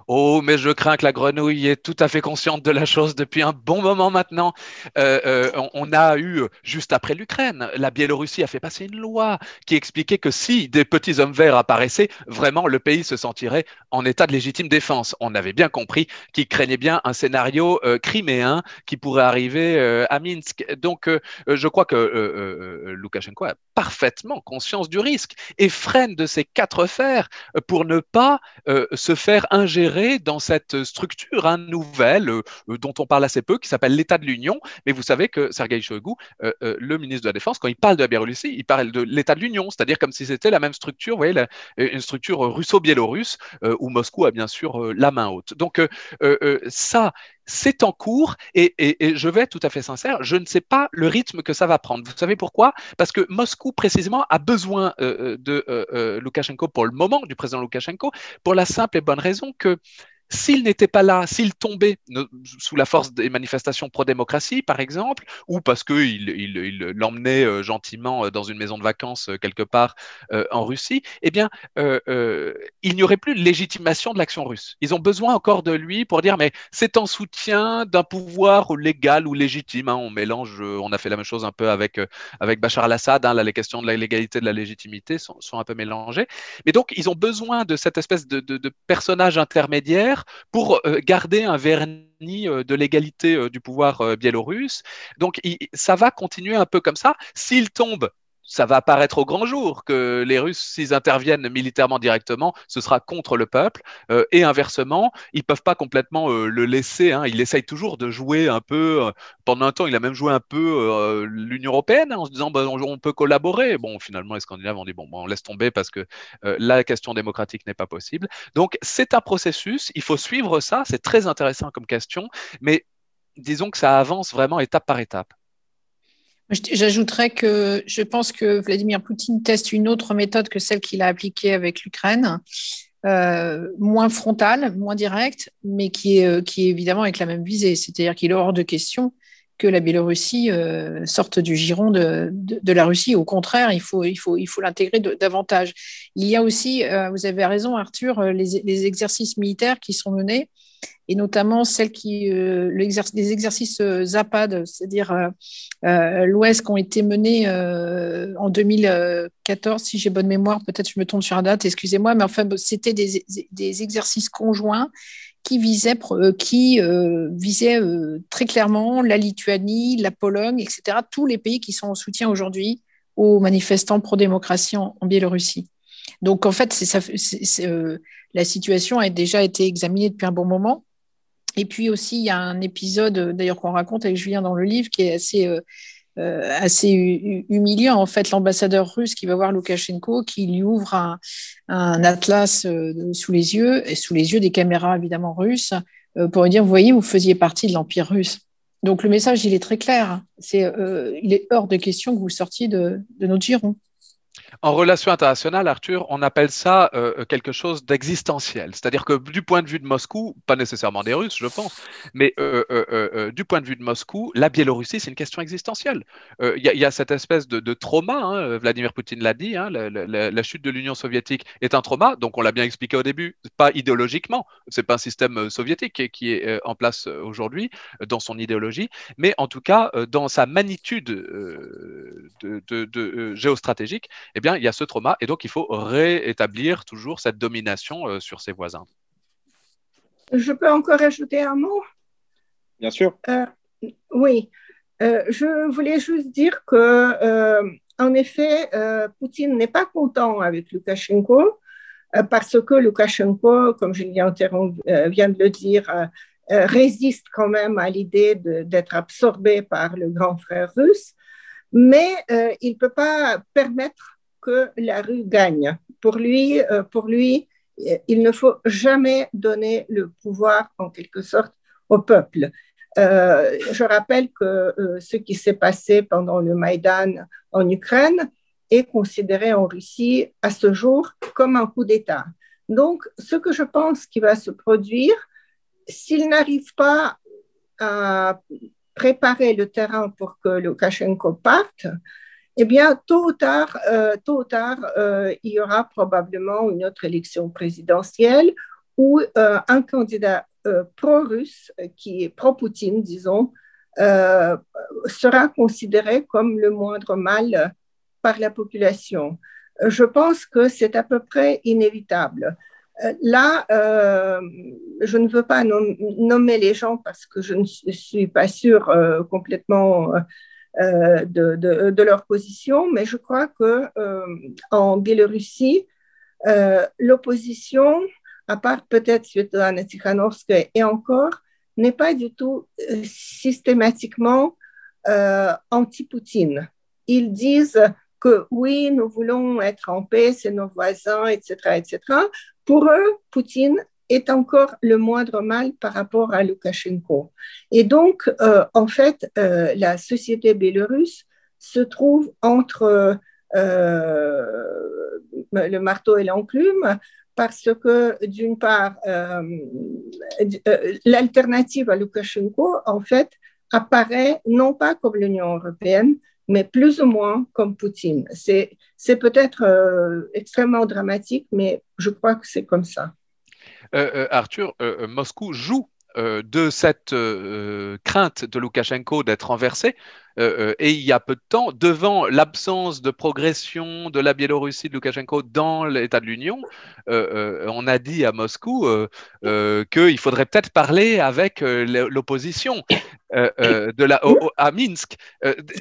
D: Oh, mais je crains que la grenouille est tout à fait consciente de la chose depuis un bon moment maintenant. On a eu, juste après l'Ukraine, la Biélorussie a fait passer une loi qui expliquait que si des petits hommes verts apparaissaient, vraiment le pays se sentirait en état de légitime défense. On avait bien compris qu'il craignait bien un scénario criméen qui pourrait arriver à Minsk. Donc, je crois que Loukachenko a parfaitement conscience du risque et freine de ses quatre fers pour ne pas se faire ingérer dans cette structure nouvelle dont on parle assez peu, qui s'appelle l'État de l'Union. Mais vous savez que Sergueï Shoigu, le ministre de la Défense, quand il parle de la Biélorussie, il parle de l'État de l'Union, c'est-à-dire comme si c'était la même structure, vous voyez, une structure russo-biélorusse où Moscou a bien sûr la main haute. Donc ça, c'est en cours et je vais être tout à fait sincère, je ne sais pas le rythme que ça va prendre. Vous savez pourquoi? Parce que Moscou, précisément, a besoin de Loukachenko pour le moment, du président Loukachenko, pour la simple et bonne raison que s'il n'était pas là, s'il tombait sous la force des manifestations pro-démocratie, par exemple, ou parce qu'il l'emmenait gentiment dans une maison de vacances quelque part en Russie, eh bien, il n'y aurait plus de légitimation de l'action russe. Ils ont besoin encore de lui pour dire, mais c'est en soutien d'un pouvoir légal ou légitime. Hein, on mélange, on a fait la même chose un peu avec Bachar al-Assad. Hein, là, les questions de la légalité, de la légitimité sont un peu mélangées. Mais donc, ils ont besoin de cette espèce de personnage intermédiaire pour garder un vernis de l'égalité du pouvoir biélorusse. Donc, ça va continuer un peu comme ça. S'il tombe, ça va apparaître au grand jour que les Russes, s'ils interviennent militairement directement, ce sera contre le peuple. Et inversement, ils ne peuvent pas complètement le laisser. Hein. Il essaye toujours de jouer un peu. Pendant un temps, il a même joué un peu l'Union européenne, hein, en se disant bah, on peut collaborer. Bon, finalement, les Scandinaves ont dit bon, on laisse tomber parce que la question démocratique n'est pas possible. Donc, c'est un processus. Il faut suivre ça. C'est très intéressant comme question. Mais disons que ça avance vraiment étape par étape.
B: J'ajouterais que je pense que Vladimir Poutine teste une autre méthode que celle qu'il a appliquée avec l'Ukraine, moins frontale, moins directe, mais qui est évidemment avec la même visée. C'est-à-dire qu'il est hors de question que la Biélorussie sorte du giron de la Russie. Au contraire, il faut l'intégrer davantage. Il y a aussi, vous avez raison Arthur, les exercices militaires qui sont menés, et notamment les exercices ZAPAD, c'est-à-dire l'Ouest, qui ont été menés en 2014, si j'ai bonne mémoire, peut-être je me trompe sur la date, excusez-moi, mais enfin, c'était des exercices conjoints qui visaient très clairement la Lituanie, la Pologne, etc., tous les pays qui sont en soutien aujourd'hui aux manifestants pro-démocratie en Biélorussie. Donc, en fait, la situation a déjà été examinée depuis un bon moment. Et puis aussi, il y a un épisode, d'ailleurs, qu'on raconte avec Julien dans le livre, qui est assez humiliant. En fait, l'ambassadeur russe qui va voir Loukachenko, qui lui ouvre un atlas sous les yeux, et sous les yeux des caméras, évidemment, russes, pour lui dire, vous voyez, vous faisiez partie de l'Empire russe. Donc, le message, il est très clair. Il est hors de question que vous sortiez de notre giron.
D: En relation internationale, Arthur, on appelle ça quelque chose d'existentiel. C'est-à-dire que du point de vue de Moscou, pas nécessairement des Russes, je pense, mais du point de vue de Moscou, la Biélorussie, c'est une question existentielle. Il y a cette espèce de trauma, hein, Vladimir Poutine l'a dit, hein, la chute de l'Union soviétique est un trauma, donc on l'a bien expliqué au début, pas idéologiquement, c'est pas un système soviétique qui est en place aujourd'hui dans son idéologie, mais en tout cas dans sa magnitude géostratégique, eh bien, il y a ce trauma et donc il faut réétablir toujours cette domination sur ses voisins.
C: Je peux encore ajouter un mot?
A: Bien sûr.
C: Oui, je voulais juste dire que, en effet, Poutine n'est pas content avec Loukachenko parce que Loukachenko, comme Julien vient de le dire, résiste quand même à l'idée d'être absorbé par le grand frère russe, mais il ne peut pas permettre que la rue gagne. Pour lui, il ne faut jamais donner le pouvoir, en quelque sorte, au peuple. Je rappelle que ce qui s'est passé pendant le Maïdan en Ukraine est considéré en Russie à ce jour comme un coup d'État. Donc, ce que je pense qui va se produire, s'il n'arrive pas à préparer le terrain pour que Loukachenko parte, eh bien, tôt ou tard, il y aura probablement une autre élection présidentielle où un candidat pro-russe, qui est pro-Poutine, disons, sera considéré comme le moindre mal par la population. Je pense que c'est à peu près inévitable. Là, je ne veux pas nommer les gens parce que je ne suis pas sûre complètement de leur position, mais je crois qu'en Biélorussie, l'opposition, à part peut-être Svetlana Tikhanovskaya et encore, n'est pas du tout systématiquement anti-Poutine. Ils disent que oui, nous voulons être en paix, c'est nos voisins, etc., etc. Pour eux, Poutine est encore le moindre mal par rapport à Loukachenko. Et donc, en fait, la société biélorusse se trouve entre le marteau et l'enclume parce que, d'une part, l'alternative à Loukachenko, en fait, apparaît non pas comme l'Union européenne, mais plus ou moins comme Poutine. C'est peut-être extrêmement dramatique, mais je crois que c'est comme ça.
D: Arthur, Moscou joue de cette crainte de Loukachenko d'être renversé. Et il y a peu de temps, devant l'absence de progression de la Biélorussie de Loukachenko dans l'État de l'Union, on a dit à Moscou qu'il faudrait peut-être parler avec l'opposition à Minsk.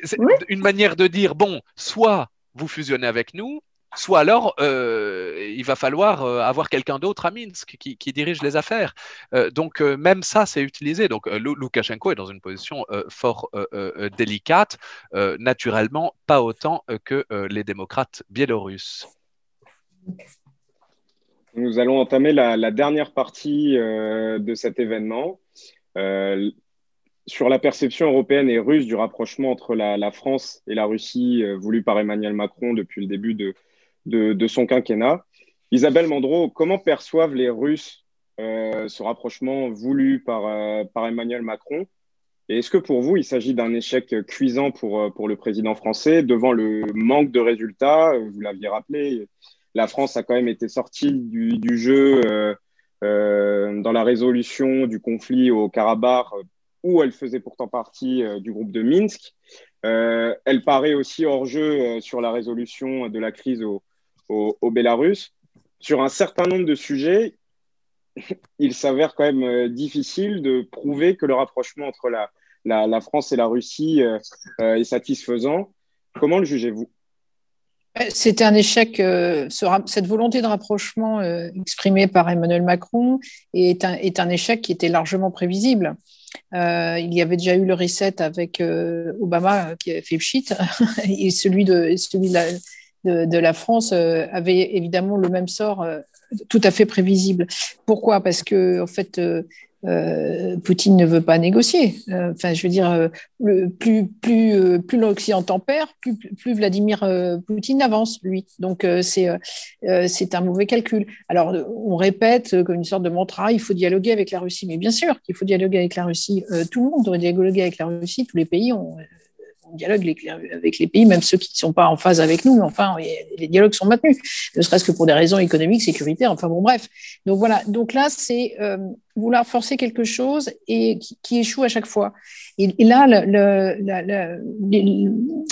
D: C'est une manière de dire, bon, soit vous fusionnez avec nous, soit alors il va falloir avoir quelqu'un d'autre à Minsk qui dirige les affaires. Donc même ça, c'est utilisé. Donc Loukachenko est dans une position fort délicate, naturellement pas autant que les démocrates biélorusses.
A: Nous allons entamer la dernière partie de cet événement sur la perception européenne et russe du rapprochement entre la France et la Russie voulu par Emmanuel Macron depuis le début de son quinquennat. Isabelle Mandreau, comment perçoivent les Russes ce rapprochement voulu par Emmanuel Macron? Et est-ce que pour vous, il s'agit d'un échec cuisant pour le président français devant le manque de résultats? Vous l'aviez rappelé, la France a quand même été sortie du jeu dans la résolution du conflit au Karabakh, où elle faisait pourtant partie du groupe de Minsk. Elle paraît aussi hors jeu sur la résolution de la crise au Bélarus. Sur un certain nombre de sujets, il s'avère quand même difficile de prouver que le rapprochement entre la France et la Russie est satisfaisant. Comment le jugez-vous?
B: C'était un échec, cette volonté de rapprochement exprimée par Emmanuel Macron est un échec qui était largement prévisible. Il y avait déjà eu le reset avec Obama qui avait fait pchit, et celui de la France avait évidemment le même sort tout à fait prévisible. Pourquoi? Parce que en fait, Poutine ne veut pas négocier. Enfin, je veux dire, plus l'Occident tempère, plus Vladimir Poutine avance, lui. Donc, c'est un mauvais calcul. Alors, on répète comme une sorte de mantra, il faut dialoguer avec la Russie. Mais bien sûr qu'il faut dialoguer avec la Russie. Tout le monde doit dialoguer avec la Russie. Tous les pays on dialogue avec les pays, même ceux qui ne sont pas en phase avec nous, mais enfin, les dialogues sont maintenus, ne serait-ce que pour des raisons économiques, sécuritaires, enfin bon, bref. Donc voilà, donc là, c'est vouloir forcer quelque chose et qui échoue à chaque fois. Et là,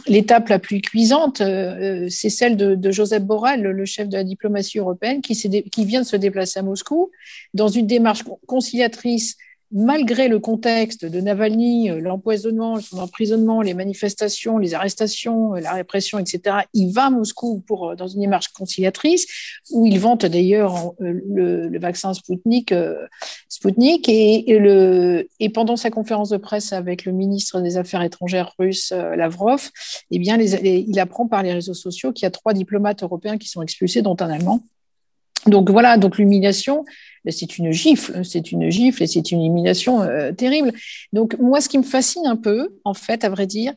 B: l'étape la plus cuisante, c'est celle de Josep Borrell, le chef de la diplomatie européenne, qui vient de se déplacer à Moscou dans une démarche conciliatrice malgré le contexte de Navalny, l'empoisonnement, son emprisonnement, les manifestations, les arrestations, la répression, etc., il va à Moscou dans une démarche conciliatrice, où il vante d'ailleurs le vaccin Sputnik et pendant sa conférence de presse avec le ministre des Affaires étrangères russe, Lavrov, eh bien, il apprend par les réseaux sociaux qu'il y a 3 diplomates européens qui sont expulsés, dont un Allemand. Donc voilà, donc l'humiliation, c'est une gifle et c'est une humiliation terrible. Donc moi, ce qui me fascine un peu, en fait, à vrai dire,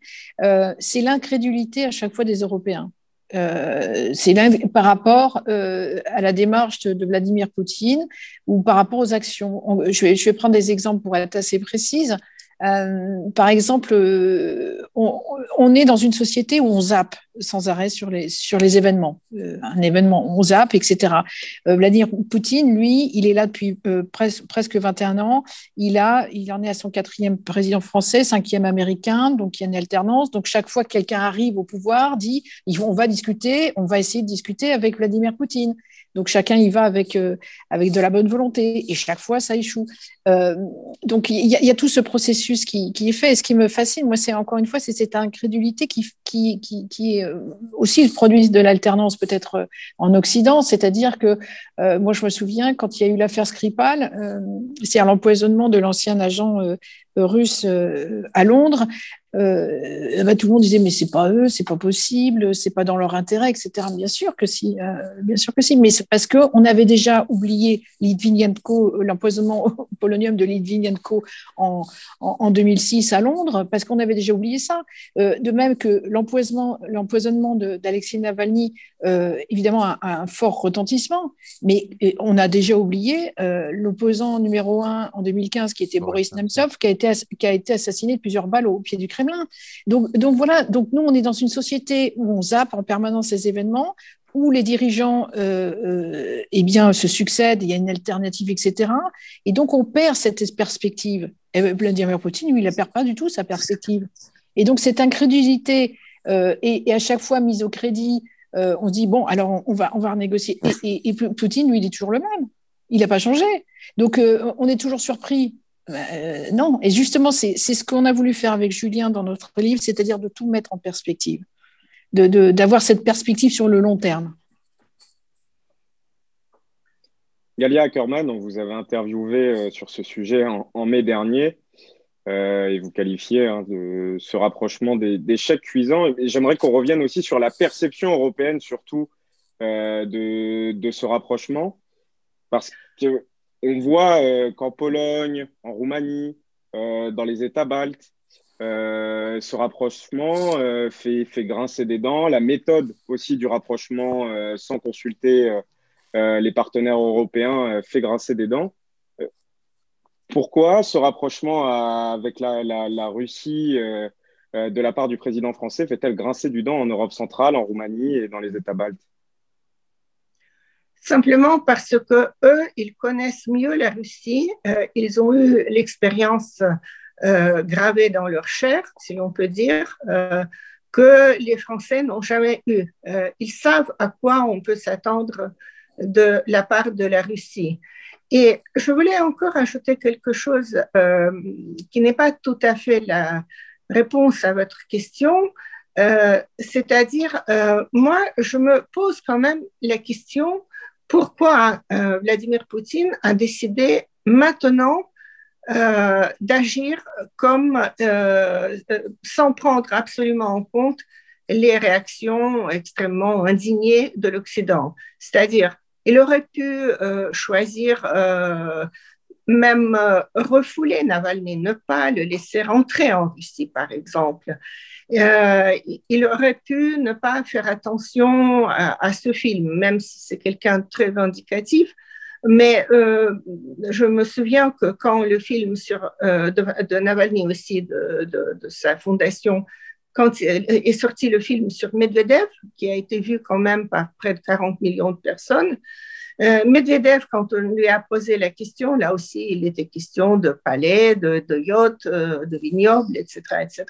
B: c'est l'incrédulité à chaque fois des Européens. Par rapport à la démarche de Vladimir Poutine ou par rapport aux actions. Je vais prendre des exemples pour être assez précise. Par exemple, on est dans une société où on zappe sans arrêt sur les événements. Un événement, on zappe, etc. Vladimir Poutine, lui, il est là depuis presque 21 ans. Il en est à son 4e président français, 5e américain, donc il y a une alternance. Donc chaque fois que quelqu'un arrive au pouvoir, dit on va essayer de discuter avec Vladimir Poutine. Donc chacun y va avec de la bonne volonté et chaque fois ça échoue. Donc il y a tout ce processus qui est fait. Et ce qui me fascine, moi, c'est encore une fois, c'est cette incrédulité qui est aussi le produit de l'alternance peut-être en Occident. C'est-à-dire que moi, je me souviens quand il y a eu l'affaire Skripal, c'est-à-dire l'empoisonnement de l'ancien agent russe à Londres. Tout le monde disait mais c'est pas eux, c'est pas possible, c'est pas dans leur intérêt, etc. Bien sûr que si, mais c'est parce que on avait déjà oublié Litvinenko, l'empoisonnement au polonium de Litvinenko en 2006 à Londres, parce qu'on avait déjà oublié ça. De même que l'empoisonnement d'Alexei Navalny, évidemment a un fort retentissement, mais on a déjà oublié l'opposant numéro 1 en 2015 qui était Boris Nemtsov, qui a été assassiné de plusieurs balles au pied du Kremlin. Donc voilà, donc nous on est dans une société où on zappe en permanence ces événements, où les dirigeants se succèdent, il y a une alternative, etc. Et donc on perd cette perspective. Et Vladimir Poutine, lui, il ne perd pas du tout sa perspective. Et donc cette incrédulité et à chaque fois mise au crédit, on se dit bon, alors on va renégocier. Et Poutine, lui, il est toujours le même. Il n'a pas changé. Donc on est toujours surpris. Non, et justement, c'est ce qu'on a voulu faire avec Julien dans notre livre, c'est-à-dire de tout mettre en perspective. d'avoir cette perspective sur le long terme.
A: Galia Ackerman, on vous avez interviewé sur ce sujet en mai dernier et vous qualifiez de ce rapprochement d'échecs cuisants. Et j'aimerais qu'on revienne aussi sur la perception européenne, surtout de ce rapprochement, parce qu'on voit qu'en Pologne, en Roumanie, dans les États baltes, ce rapprochement fait grincer des dents. La méthode aussi du rapprochement sans consulter les partenaires européens fait grincer des dents. Pourquoi ce rapprochement avec la Russie de la part du président français fait-elle grincer du dent en Europe centrale, en Roumanie et dans les États baltes?
C: Simplement parce que eux, ils connaissent mieux la Russie, ils ont eu l'expérience gravée dans leur chair, si l'on peut dire, que les Français n'ont jamais eu. Ils savent à quoi on peut s'attendre de la part de la Russie. Et je voulais encore ajouter quelque chose qui n'est pas tout à fait la réponse à votre question, c'est-à-dire, moi, je me pose quand même la question pourquoi Vladimir Poutine a décidé maintenant d'agir comme sans prendre absolument en compte les réactions extrêmement indignées de l'Occident. C'est-à-dire, il aurait pu choisir, même refouler Navalny, ne pas le laisser rentrer en Russie, par exemple. Il aurait pu ne pas faire attention à ce film, même si c'est quelqu'un de très vindicatif. Mais je me souviens que quand le film de Navalny aussi, de sa fondation, quand est sorti le film sur Medvedev, qui a été vu quand même par près de 40 millions de personnes, Medvedev, quand on lui a posé la question, là aussi, il était question de palais, de yachts, de vignobles, etc., etc.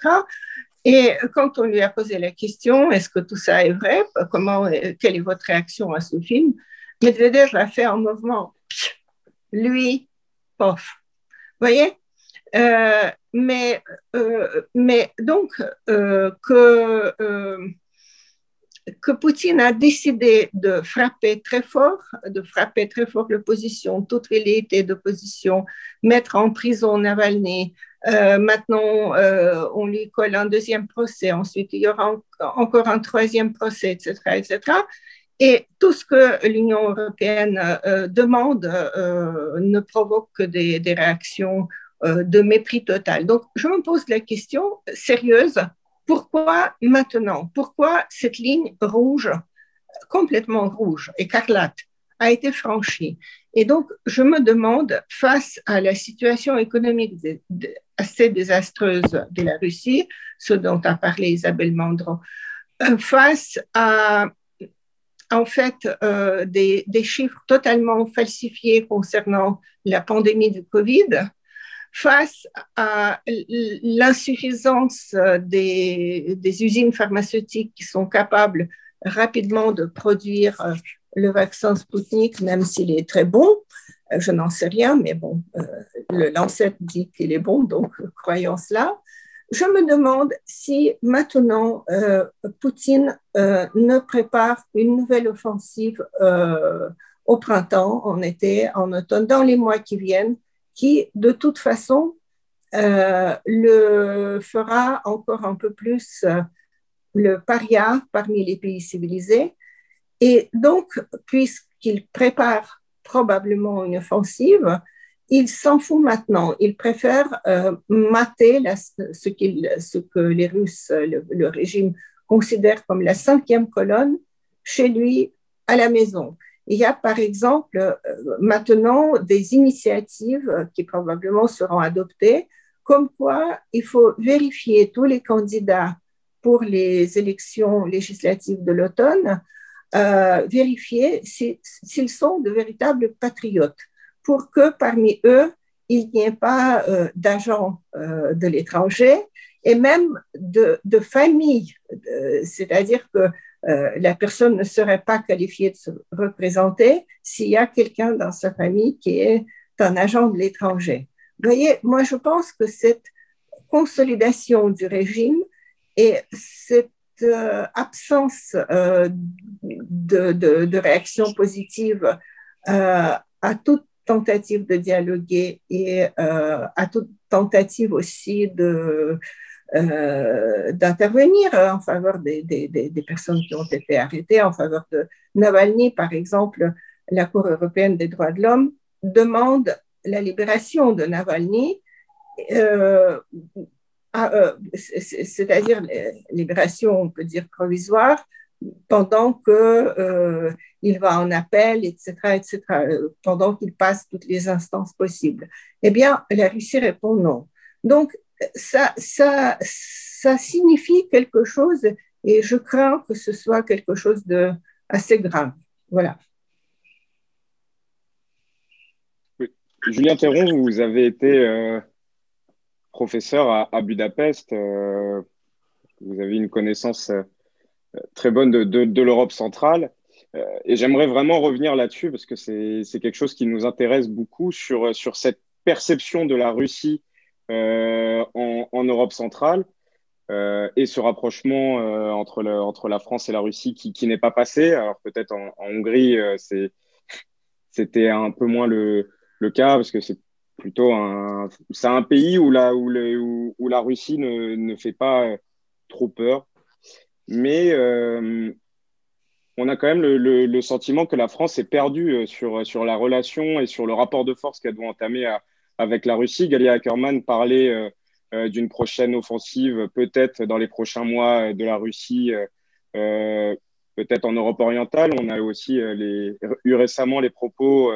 C: Et quand on lui a posé la question, est-ce que tout ça est vrai? Quelle est votre réaction à ce film? Medvedev a fait un mouvement, lui, pof. Vous voyez? Mais donc, que Poutine a décidé de frapper très fort l'opposition, toute velléité d'opposition, mettre en prison Navalny. Maintenant, on lui colle un deuxième procès, ensuite il y aura encore un troisième procès, etc., etc. Et tout ce que l'Union européenne demande ne provoque que des réactions de mépris total. Donc, je me pose la question sérieuse, pourquoi maintenant? Pourquoi cette ligne rouge, complètement rouge, écarlate, a été franchie? Et donc, je me demande, face à la situation économique assez désastreuse de la Russie, ce dont a parlé Isabelle Mandron, face à en fait des chiffres totalement falsifiés concernant la pandémie du Covid, face à l'insuffisance des usines pharmaceutiques qui sont capables rapidement de produire le vaccin Sputnik, même s'il est très bon, je n'en sais rien, mais bon, le Lancet dit qu'il est bon, donc croyons cela. Je me demande si maintenant Poutine ne prépare une nouvelle offensive au printemps, en été, en automne, dans les mois qui viennent, qui de toute façon le fera encore un peu plus le paria parmi les pays civilisés. Et donc, puisqu'il prépare probablement une offensive, il s'en fout maintenant. Il préfère mater ce que les Russes, le régime, considère comme la 5e colonne chez lui à la maison. Il y a par exemple maintenant des initiatives qui probablement seront adoptées, comme quoi il faut vérifier tous les candidats pour les élections législatives de l'automne, vérifier s'ils sont de véritables patriotes, pour que parmi eux, il n'y ait pas d'agents de l'étranger et même de familles, c'est-à-dire que la personne ne serait pas qualifiée de se représenter s'il y a quelqu'un dans sa famille qui est un agent de l'étranger. Vous voyez, moi je pense que cette consolidation du régime et cette absence de réaction positive à toute tentative de dialoguer et à toute tentative aussi d'intervenir en faveur des personnes qui ont été arrêtées, en faveur de Navalny, par exemple. La Cour européenne des droits de l'homme demande la libération de Navalny, c'est-à-dire libération, on peut dire provisoire, pendant qu'il va en appel, etc., pendant qu'il passe toutes les instances possibles. Eh bien, la Russie répond non. Donc, ça signifie quelque chose et je crains que ce soit quelque chose de assez grave. Voilà.
A: Oui. Julien Théron, vous avez été professeur à Budapest. Vous avez une connaissance très bonne de l'Europe centrale. Et j'aimerais vraiment revenir là-dessus parce que c'est quelque chose qui nous intéresse beaucoup sur cette perception de la Russie en Europe centrale et ce rapprochement entre la France et la Russie qui n'est pas passé. Alors peut-être en Hongrie, c'était un peu moins le cas parce que c'est plutôt c'est un pays où la Russie ne fait pas trop peur. Mais on a quand même le sentiment que la France est perdue sur la relation et sur le rapport de force qu'elle doit entamer avec la Russie. Galia Ackerman parlait d'une prochaine offensive, peut-être dans les prochains mois, de la Russie, peut-être en Europe orientale. On a aussi eu récemment les propos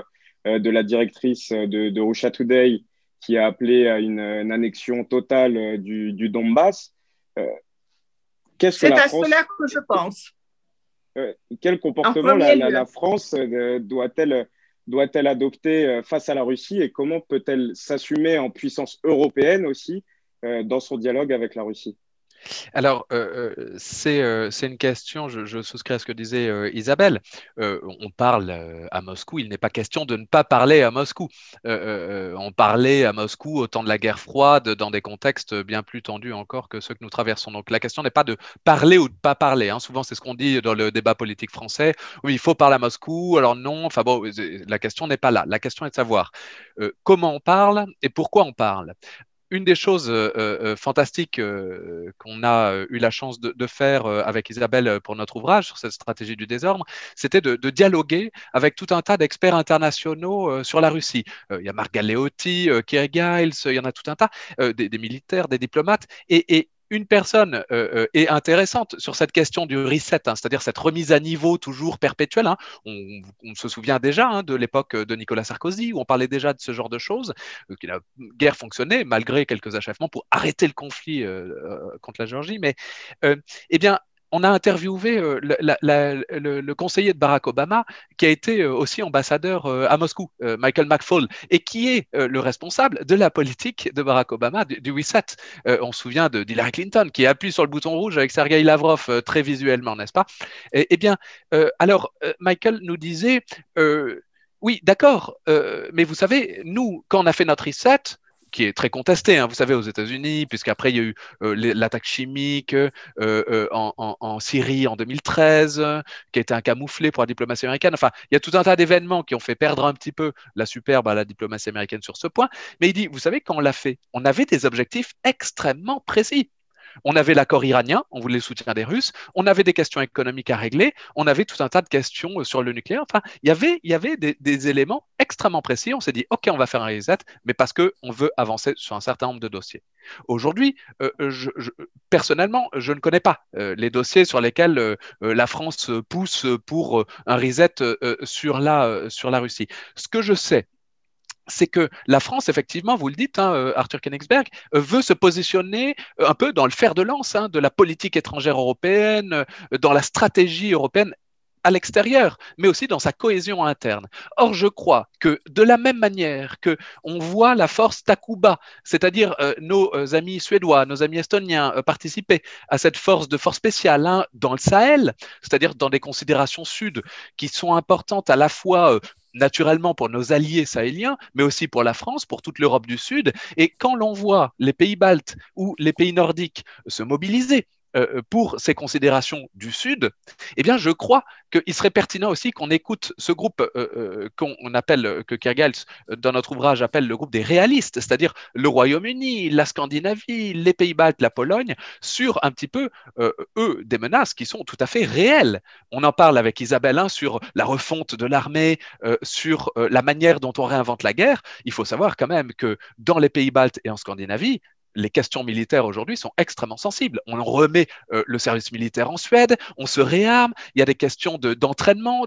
A: de la directrice de Russia Today qui a appelé à une annexion totale du Donbass.
C: C'est à cela que je pense.
A: Quel comportement la France doit-elle adopter face à la Russie et comment peut-elle s'assumer en puissance européenne aussi dans son dialogue avec la Russie?
D: Alors, c'est une question, je souscris à ce que disait Isabelle. On parle à Moscou, il n'est pas question de ne pas parler à Moscou. On parlait à Moscou au temps de la guerre froide, dans des contextes bien plus tendus encore que ceux que nous traversons. Donc, la question n'est pas de parler ou de ne pas parler. Hein. Souvent, c'est ce qu'on dit dans le débat politique français. Oui, il faut parler à Moscou, alors non. Enfin bon, la question n'est pas là. La question est de savoir comment on parle et pourquoi on parle. Une des choses fantastiques qu'on a eu la chance de faire avec Isabelle pour notre ouvrage sur cette stratégie du désordre, c'était de dialoguer avec tout un tas d'experts internationaux sur la Russie. Il y a Marc Galeotti, Keir Giles, il y en a tout un tas, des militaires, des diplomates, et une personne est intéressante sur cette question du reset, hein, c'est-à-dire cette remise à niveau toujours perpétuelle. Hein. On se souvient déjà de l'époque de Nicolas Sarkozy, où on parlait déjà de ce genre de choses, que la guerre fonctionnait malgré quelques achèvements pour arrêter le conflit contre la Géorgie. Mais eh bien, on a interviewé le conseiller de Barack Obama, qui a été aussi ambassadeur à Moscou, Michael McFaul, et qui est le responsable de la politique de Barack Obama, du reset. On se souvient d'Hillary Clinton, qui appuie sur le bouton rouge avec Sergei Lavrov, très visuellement, n'est-ce pas? Eh bien, alors, Michael nous disait, oui, d'accord, mais vous savez, nous, quand on a fait notre reset, qui est très contesté, hein, vous savez, aux États-Unis, puisqu'après, il y a eu l'attaque chimique en Syrie en 2013, qui a été un camouflet pour la diplomatie américaine. Enfin, il y a tout un tas d'événements qui ont fait perdre un petit peu la superbe à la diplomatie américaine sur ce point. Mais il dit, vous savez, quand on l'a fait, on avait des objectifs extrêmement précis. On avait l'accord iranien, on voulait le soutien des Russes, on avait des questions économiques à régler, on avait tout un tas de questions sur le nucléaire. Enfin, il y avait des éléments extrêmement précis. On s'est dit, OK, on va faire un reset, mais parce qu'on veut avancer sur un certain nombre de dossiers. Aujourd'hui, personnellement, je ne connais pas les dossiers sur lesquels la France pousse pour un reset sur la Russie. Ce que je sais, c'est que la France, effectivement, vous le dites, hein, Arthur Koenigsberg, veut se positionner un peu dans le fer de lance de la politique étrangère européenne, dans la stratégie européenne à l'extérieur, mais aussi dans sa cohésion interne. Or, je crois que de la même manière que on voit la force Takuba, c'est-à-dire nos amis suédois, nos amis estoniens participer à cette force spéciale dans le Sahel, c'est-à-dire dans des considérations sud qui sont importantes à la fois naturellement pour nos alliés sahéliens, mais aussi pour la France, pour toute l'Europe du Sud. Et quand l'on voit les pays baltes ou les pays nordiques se mobiliser pour ces considérations du Sud, eh bien, je crois qu'il serait pertinent aussi qu'on écoute ce groupe qu'on appelle, que Kierkegaard, dans notre ouvrage, appelle le groupe des réalistes, c'est-à-dire le Royaume-Uni, la Scandinavie, les Pays-Baltes, la Pologne, sur un petit peu, eux, des menaces qui sont tout à fait réelles. On en parle avec Isabelle sur la refonte de l'armée, sur la manière dont on réinvente la guerre. Il faut savoir quand même que dans les Pays-Baltes et en Scandinavie, les questions militaires aujourd'hui sont extrêmement sensibles. On remet le service militaire en Suède, on se réarme, il y a des questions d'entraînement,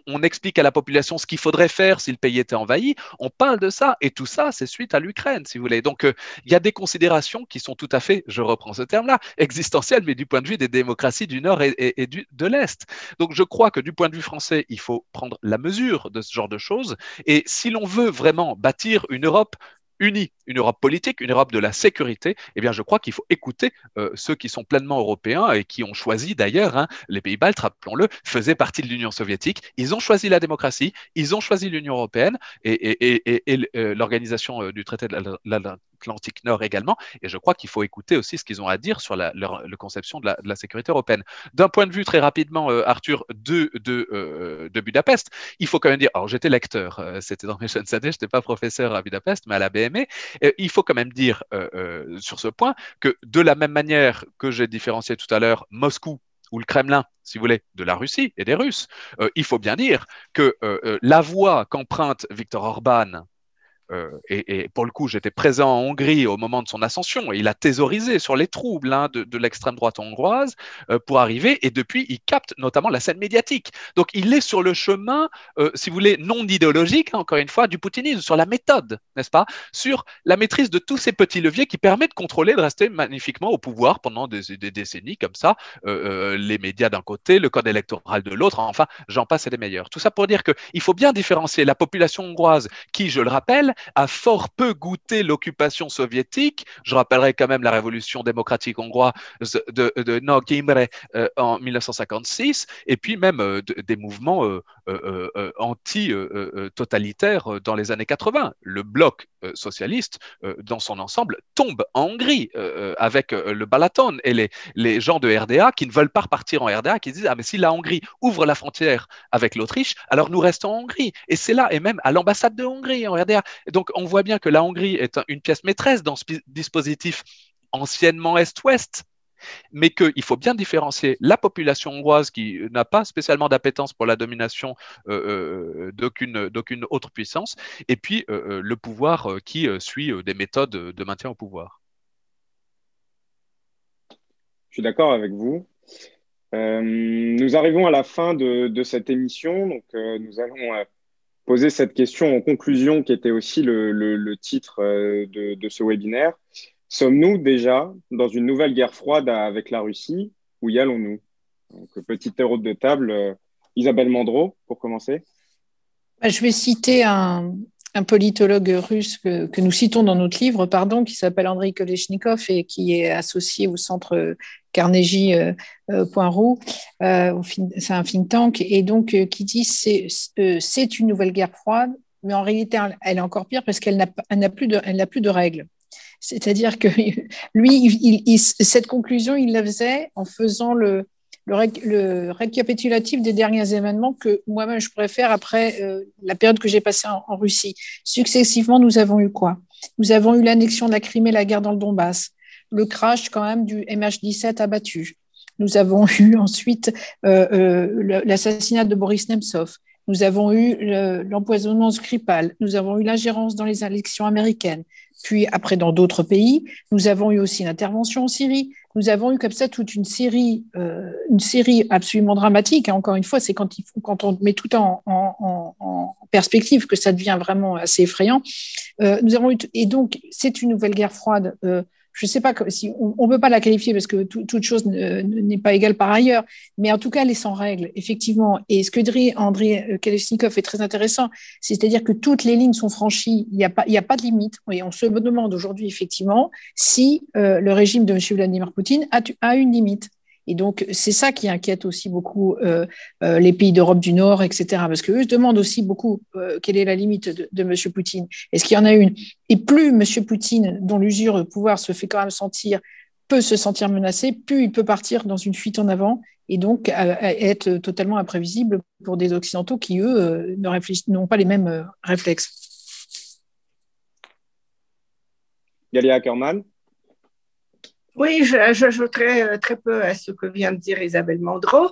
D: on explique à la population ce qu'il faudrait faire si le pays était envahi, on parle de ça, et tout ça, c'est suite à l'Ukraine, si vous voulez. Donc, il y a des considérations qui sont tout à fait, je reprends ce terme-là, existentielles, mais du point de vue des démocraties du Nord et de l'Est. Donc, je crois que du point de vue français, il faut prendre la mesure de ce genre de choses, et si l'on veut vraiment bâtir une Europe unie, une Europe politique, une Europe de la sécurité, eh bien, je crois qu'il faut écouter ceux qui sont pleinement européens et qui ont choisi d'ailleurs, les Pays-Baltes, rappelons-le, faisaient partie de l'Union soviétique. Ils ont choisi la démocratie, ils ont choisi l'Union européenne et l'organisation du traité de l'Atlantique Nord également. Et je crois qu'il faut écouter aussi ce qu'ils ont à dire sur la conception de la sécurité européenne. D'un point de vue très rapidement, Arthur, de Budapest, il faut quand même dire, alors j'étais lecteur, c'était dans mes jeunes années, je n'étais pas professeur à Budapest, mais à la BME, il faut quand même dire sur ce point que de la même manière que j'ai différencié tout à l'heure Moscou ou le Kremlin, si vous voulez, de la Russie et des Russes, il faut bien dire que la voie qu'emprunte Viktor Orban, et pour le coup, j'étais présent en Hongrie au moment de son ascension et il a thésaurisé sur les troubles de l'extrême droite hongroise pour arriver, et depuis, il capte notamment la scène médiatique. Donc, il est sur le chemin, si vous voulez, non idéologique, encore une fois, du poutinisme, sur la méthode, n'est-ce pas? Sur la maîtrise de tous ces petits leviers qui permettent de contrôler, de rester magnifiquement au pouvoir pendant des décennies comme ça, les médias d'un côté, le code électoral de l'autre, enfin, j'en passe et des meilleurs. Tout ça pour dire qu'il faut bien différencier la population hongroise qui, je le rappelle, a fort peu goûté l'occupation soviétique. Je rappellerai quand même la révolution démocratique hongroise de Nagy Imre en 1956, et puis même des mouvements anti-totalitaires dans les années 80. Le bloc socialiste, dans son ensemble, tombe en Hongrie avec le Balaton et les gens de RDA qui ne veulent pas repartir en RDA, qui disent « Ah, mais si la Hongrie ouvre la frontière avec l'Autriche, alors nous restons en Hongrie. » Et c'est là, et même à l'ambassade de Hongrie en RDA. Donc, on voit bien que la Hongrie est une pièce maîtresse dans ce dispositif anciennement Est-Ouest, mais qu'il faut bien différencier la population hongroise qui n'a pas spécialement d'appétence pour la domination d'aucune autre puissance, et puis le pouvoir qui suit des méthodes de maintien au pouvoir.
A: Je suis d'accord avec vous. Nous arrivons à la fin de cette émission, donc nous allons poser cette question en conclusion, qui était aussi le titre de ce webinaire. Sommes-nous déjà dans une nouvelle guerre froide avec la Russie? Où y allons-nous? Donc, petit héros de table, Isabelle Mandreau, pour commencer.
B: Je vais citer un politologue russe que nous citons dans notre livre, qui s'appelle Andrei Kolesnikov et qui est associé au centre Carnegie.ru. C'est un think tank, et donc qui dit c'est une nouvelle guerre froide, mais en réalité, elle est encore pire parce qu'elle n'a plus de règles. C'est-à-dire que lui, cette conclusion, il la faisait en faisant le récapitulatif des derniers événements que moi-même je préfère après la période que j'ai passée en Russie. Successivement, nous avons eu quoi? Nous avons eu l'annexion de la Crimée, la guerre dans le Donbass, le crash quand même du MH17 abattu. Nous avons eu ensuite l'assassinat de Boris Nemtsov. Nous avons eu l'empoisonnement Skripal. Nous avons eu l'ingérence dans les élections américaines. Puis après, dans d'autres pays, nous avons eu aussi l'intervention en Syrie. Nous avons eu comme ça toute une série absolument dramatique. Encore une fois, c'est quand on met tout en perspective que ça devient vraiment assez effrayant. Nous avons eu, et donc, c'est une nouvelle guerre froide. Je ne sais pas si on ne peut pas la qualifier parce que toute chose n'est pas égale par ailleurs, mais en tout cas, elle est sans règles, effectivement. Et ce que dit Andrei Kolesnikov est très intéressant, c'est-à-dire que toutes les lignes sont franchies, il n'y a pas de limite. Et on se demande aujourd'hui, effectivement, si le régime de M. Vladimir Poutine a une limite. Et donc, c'est ça qui inquiète aussi beaucoup les pays d'Europe du Nord, etc. Parce qu'eux se demandent aussi beaucoup quelle est la limite de M. Poutine. Est-ce qu'il y en a une? Et plus M. Poutine, dont l'usure de pouvoir se fait quand même sentir, peut se sentir menacé, plus il peut partir dans une fuite en avant et donc être totalement imprévisible pour des Occidentaux qui, eux, n'ont pas les mêmes réflexes.
A: Galia Ackerman.
C: Oui, j'ajouterai très peu à ce que vient de dire Isabelle Mandreau.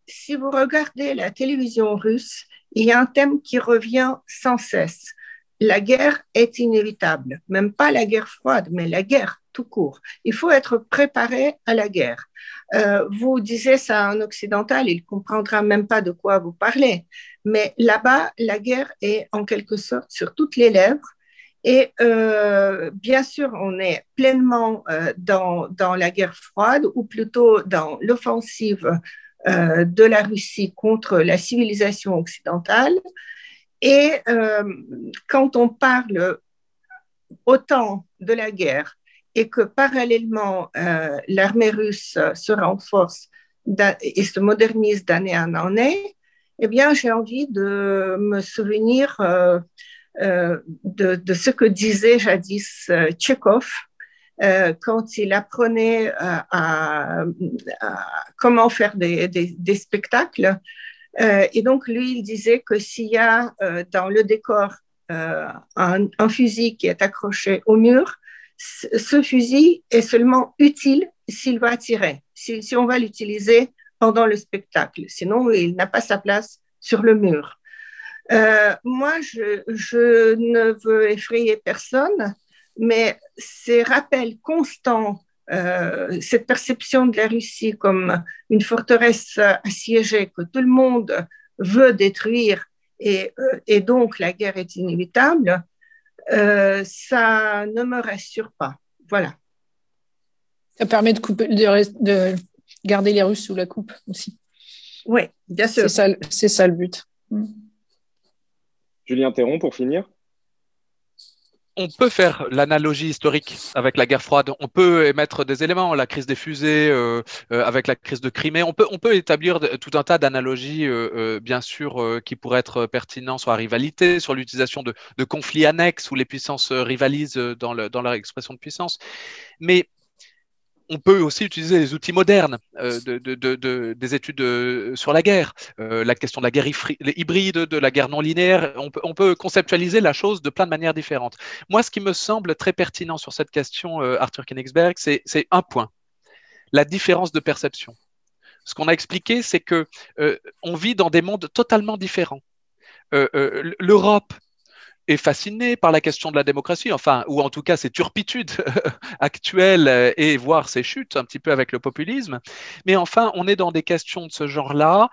C: Si vous regardez la télévision russe, il y a un thème qui revient sans cesse. La guerre est inévitable, même pas la guerre froide, mais la guerre tout court. Il faut être préparé à la guerre. Vous disiez ça à un occidental, il ne comprendra même pas de quoi vous parlez. Mais là-bas, la guerre est en quelque sorte sur toutes les lèvres. Et bien sûr, on est pleinement dans la guerre froide, ou plutôt dans l'offensive de la Russie contre la civilisation occidentale. Et quand on parle autant de la guerre et que parallèlement l'armée russe se renforce et se modernise d'année en année, eh bien, j'ai envie de me souvenir de ce que disait jadis Tchekhov quand il apprenait à comment faire des spectacles. Et donc, lui, il disait que s'il y a dans le décor un fusil qui est accroché au mur, ce fusil est seulement utile s'il va tirer, si on va l'utiliser pendant le spectacle. Sinon, il n'a pas sa place sur le mur. Moi, je ne veux effrayer personne, mais ces rappels constants, cette perception de la Russie comme une forteresse assiégée que tout le monde veut détruire et donc la guerre est inévitable, ça ne me rassure pas. Voilà.
B: Ça permet de garder les Russes sous la coupe aussi.
C: Oui, bien sûr.
B: C'est ça le but.
A: Julien Théron, pour finir.
D: On peut faire l'analogie historique avec la guerre froide. On peut émettre des éléments, la crise des fusées, avec la crise de Crimée. On peut établir tout un tas d'analogies, bien sûr, qui pourraient être pertinents sur la rivalité, sur l'utilisation de conflits annexes où les puissances rivalisent dans leur expression de puissance. Mais on peut aussi utiliser les outils modernes des études sur la guerre, la question de la guerre hybride, de la guerre non linéaire. On peut conceptualiser la chose de plein de manières différentes. Moi, ce qui me semble très pertinent sur cette question, Arthur Koenigsberg, c'est un point, la différence de perception. Ce qu'on a expliqué, c'est que on vit dans des mondes totalement différents. L'Europe est fasciné par la question de la démocratie, enfin, ou en tout cas ses turpitudes actuelles et voire ses chutes un petit peu avec le populisme. Mais enfin, on est dans des questions de ce genre-là,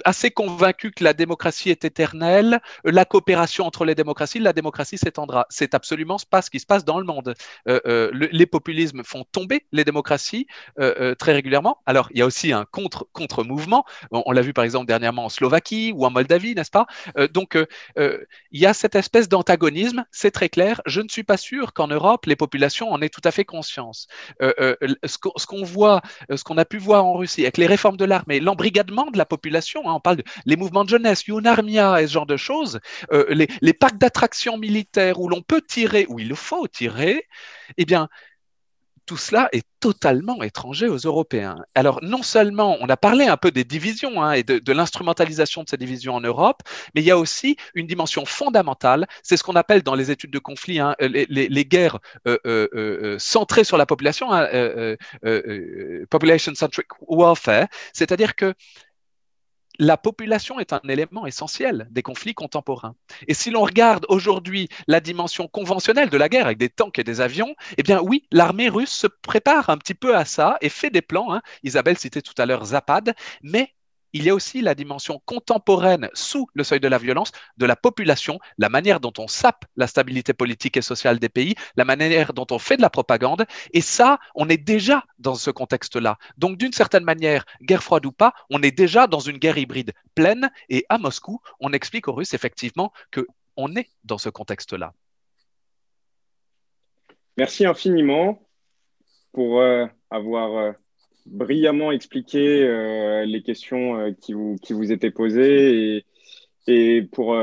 D: assez convaincu que la démocratie est éternelle, la coopération entre les démocraties, la démocratie s'étendra. C'est absolument pas ce qui se passe dans le monde. Les populismes font tomber les démocraties très régulièrement. Alors, il y a aussi un contre-mouvement. On l'a vu par exemple dernièrement en Slovaquie ou en Moldavie, n'est-ce pas? Donc, il y a cette espèce d'antagonisme, c'est très clair. Je ne suis pas sûr qu'en Europe, les populations en aient tout à fait conscience. Ce qu'on voit, ce qu'on a pu voir en Russie avec les réformes de l'armée, l'embrigadement de la population, hein, on parle des mouvements de jeunesse, Younarmia et ce genre de choses, les parcs d'attractions militaires où l'on peut tirer, où il faut tirer, eh bien, tout cela est totalement étranger aux Européens. Alors, non seulement on a parlé un peu des divisions hein, et de l'instrumentalisation de ces divisions en Europe, mais il y a aussi une dimension fondamentale, c'est ce qu'on appelle dans les études de conflit, hein, les guerres centrées sur la population, hein, population-centric warfare, c'est-à-dire que la population est un élément essentiel des conflits contemporains. Et si l'on regarde aujourd'hui la dimension conventionnelle de la guerre avec des tanks et des avions, eh bien oui, l'armée russe se prépare un petit peu à ça et fait des plans. Hein. Isabelle citait tout à l'heure Zapad, mais il y a aussi la dimension contemporaine sous le seuil de la violence de la population, la manière dont on sape la stabilité politique et sociale des pays, la manière dont on fait de la propagande. Et ça, on est déjà dans ce contexte-là. Donc, d'une certaine manière, guerre froide ou pas, on est déjà dans une guerre hybride pleine. Et à Moscou, on explique aux Russes effectivement qu'on est dans ce contexte-là.
A: Merci infiniment pour avoir brillamment expliqué les questions qui vous étaient posées et pour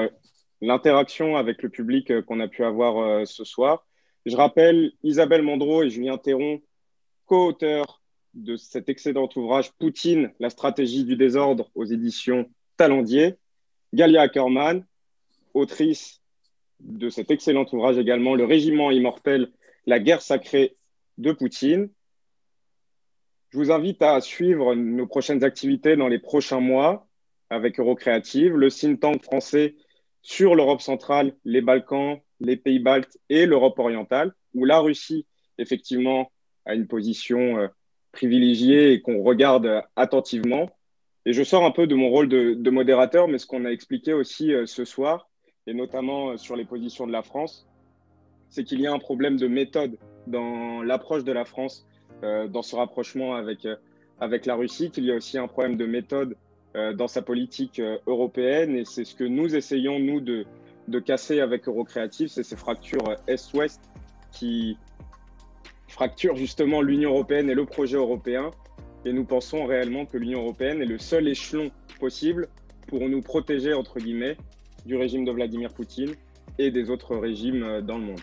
A: l'interaction avec le public qu'on a pu avoir ce soir. Je rappelle Isabelle Mandreau et Julien Théron, co-auteurs de cet excellent ouvrage Poutine, la stratégie du désordre aux éditions Talendier. Galia Ackerman, autrice de cet excellent ouvrage également, Le régiment immortel, la guerre sacrée de Poutine. Je vous invite à suivre nos prochaines activités dans les prochains mois avec Eurocréative, le think tank français sur l'Europe centrale, les Balkans, les pays baltes et l'Europe orientale, où la Russie, effectivement, a une position privilégiée et qu'on regarde attentivement. Et je sors un peu de mon rôle de modérateur, mais ce qu'on a expliqué aussi ce soir, et notamment sur les positions de la France, c'est qu'il y a un problème de méthode dans l'approche de la France dans ce rapprochement avec la Russie, qu'il y a aussi un problème de méthode dans sa politique européenne, et c'est ce que nous essayons, nous, de casser avec Eurocréative, c'est ces fractures Est-Ouest qui fracturent justement l'Union européenne et le projet européen, et nous pensons réellement que l'Union européenne est le seul échelon possible pour nous protéger, entre guillemets, du régime de Vladimir Poutine et des autres régimes dans le monde.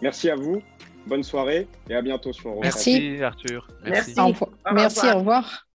A: Merci à vous, bonne soirée et à bientôt sur Eurocréative.
B: Merci.
D: Merci Arthur.
C: Merci.
B: Merci, au revoir.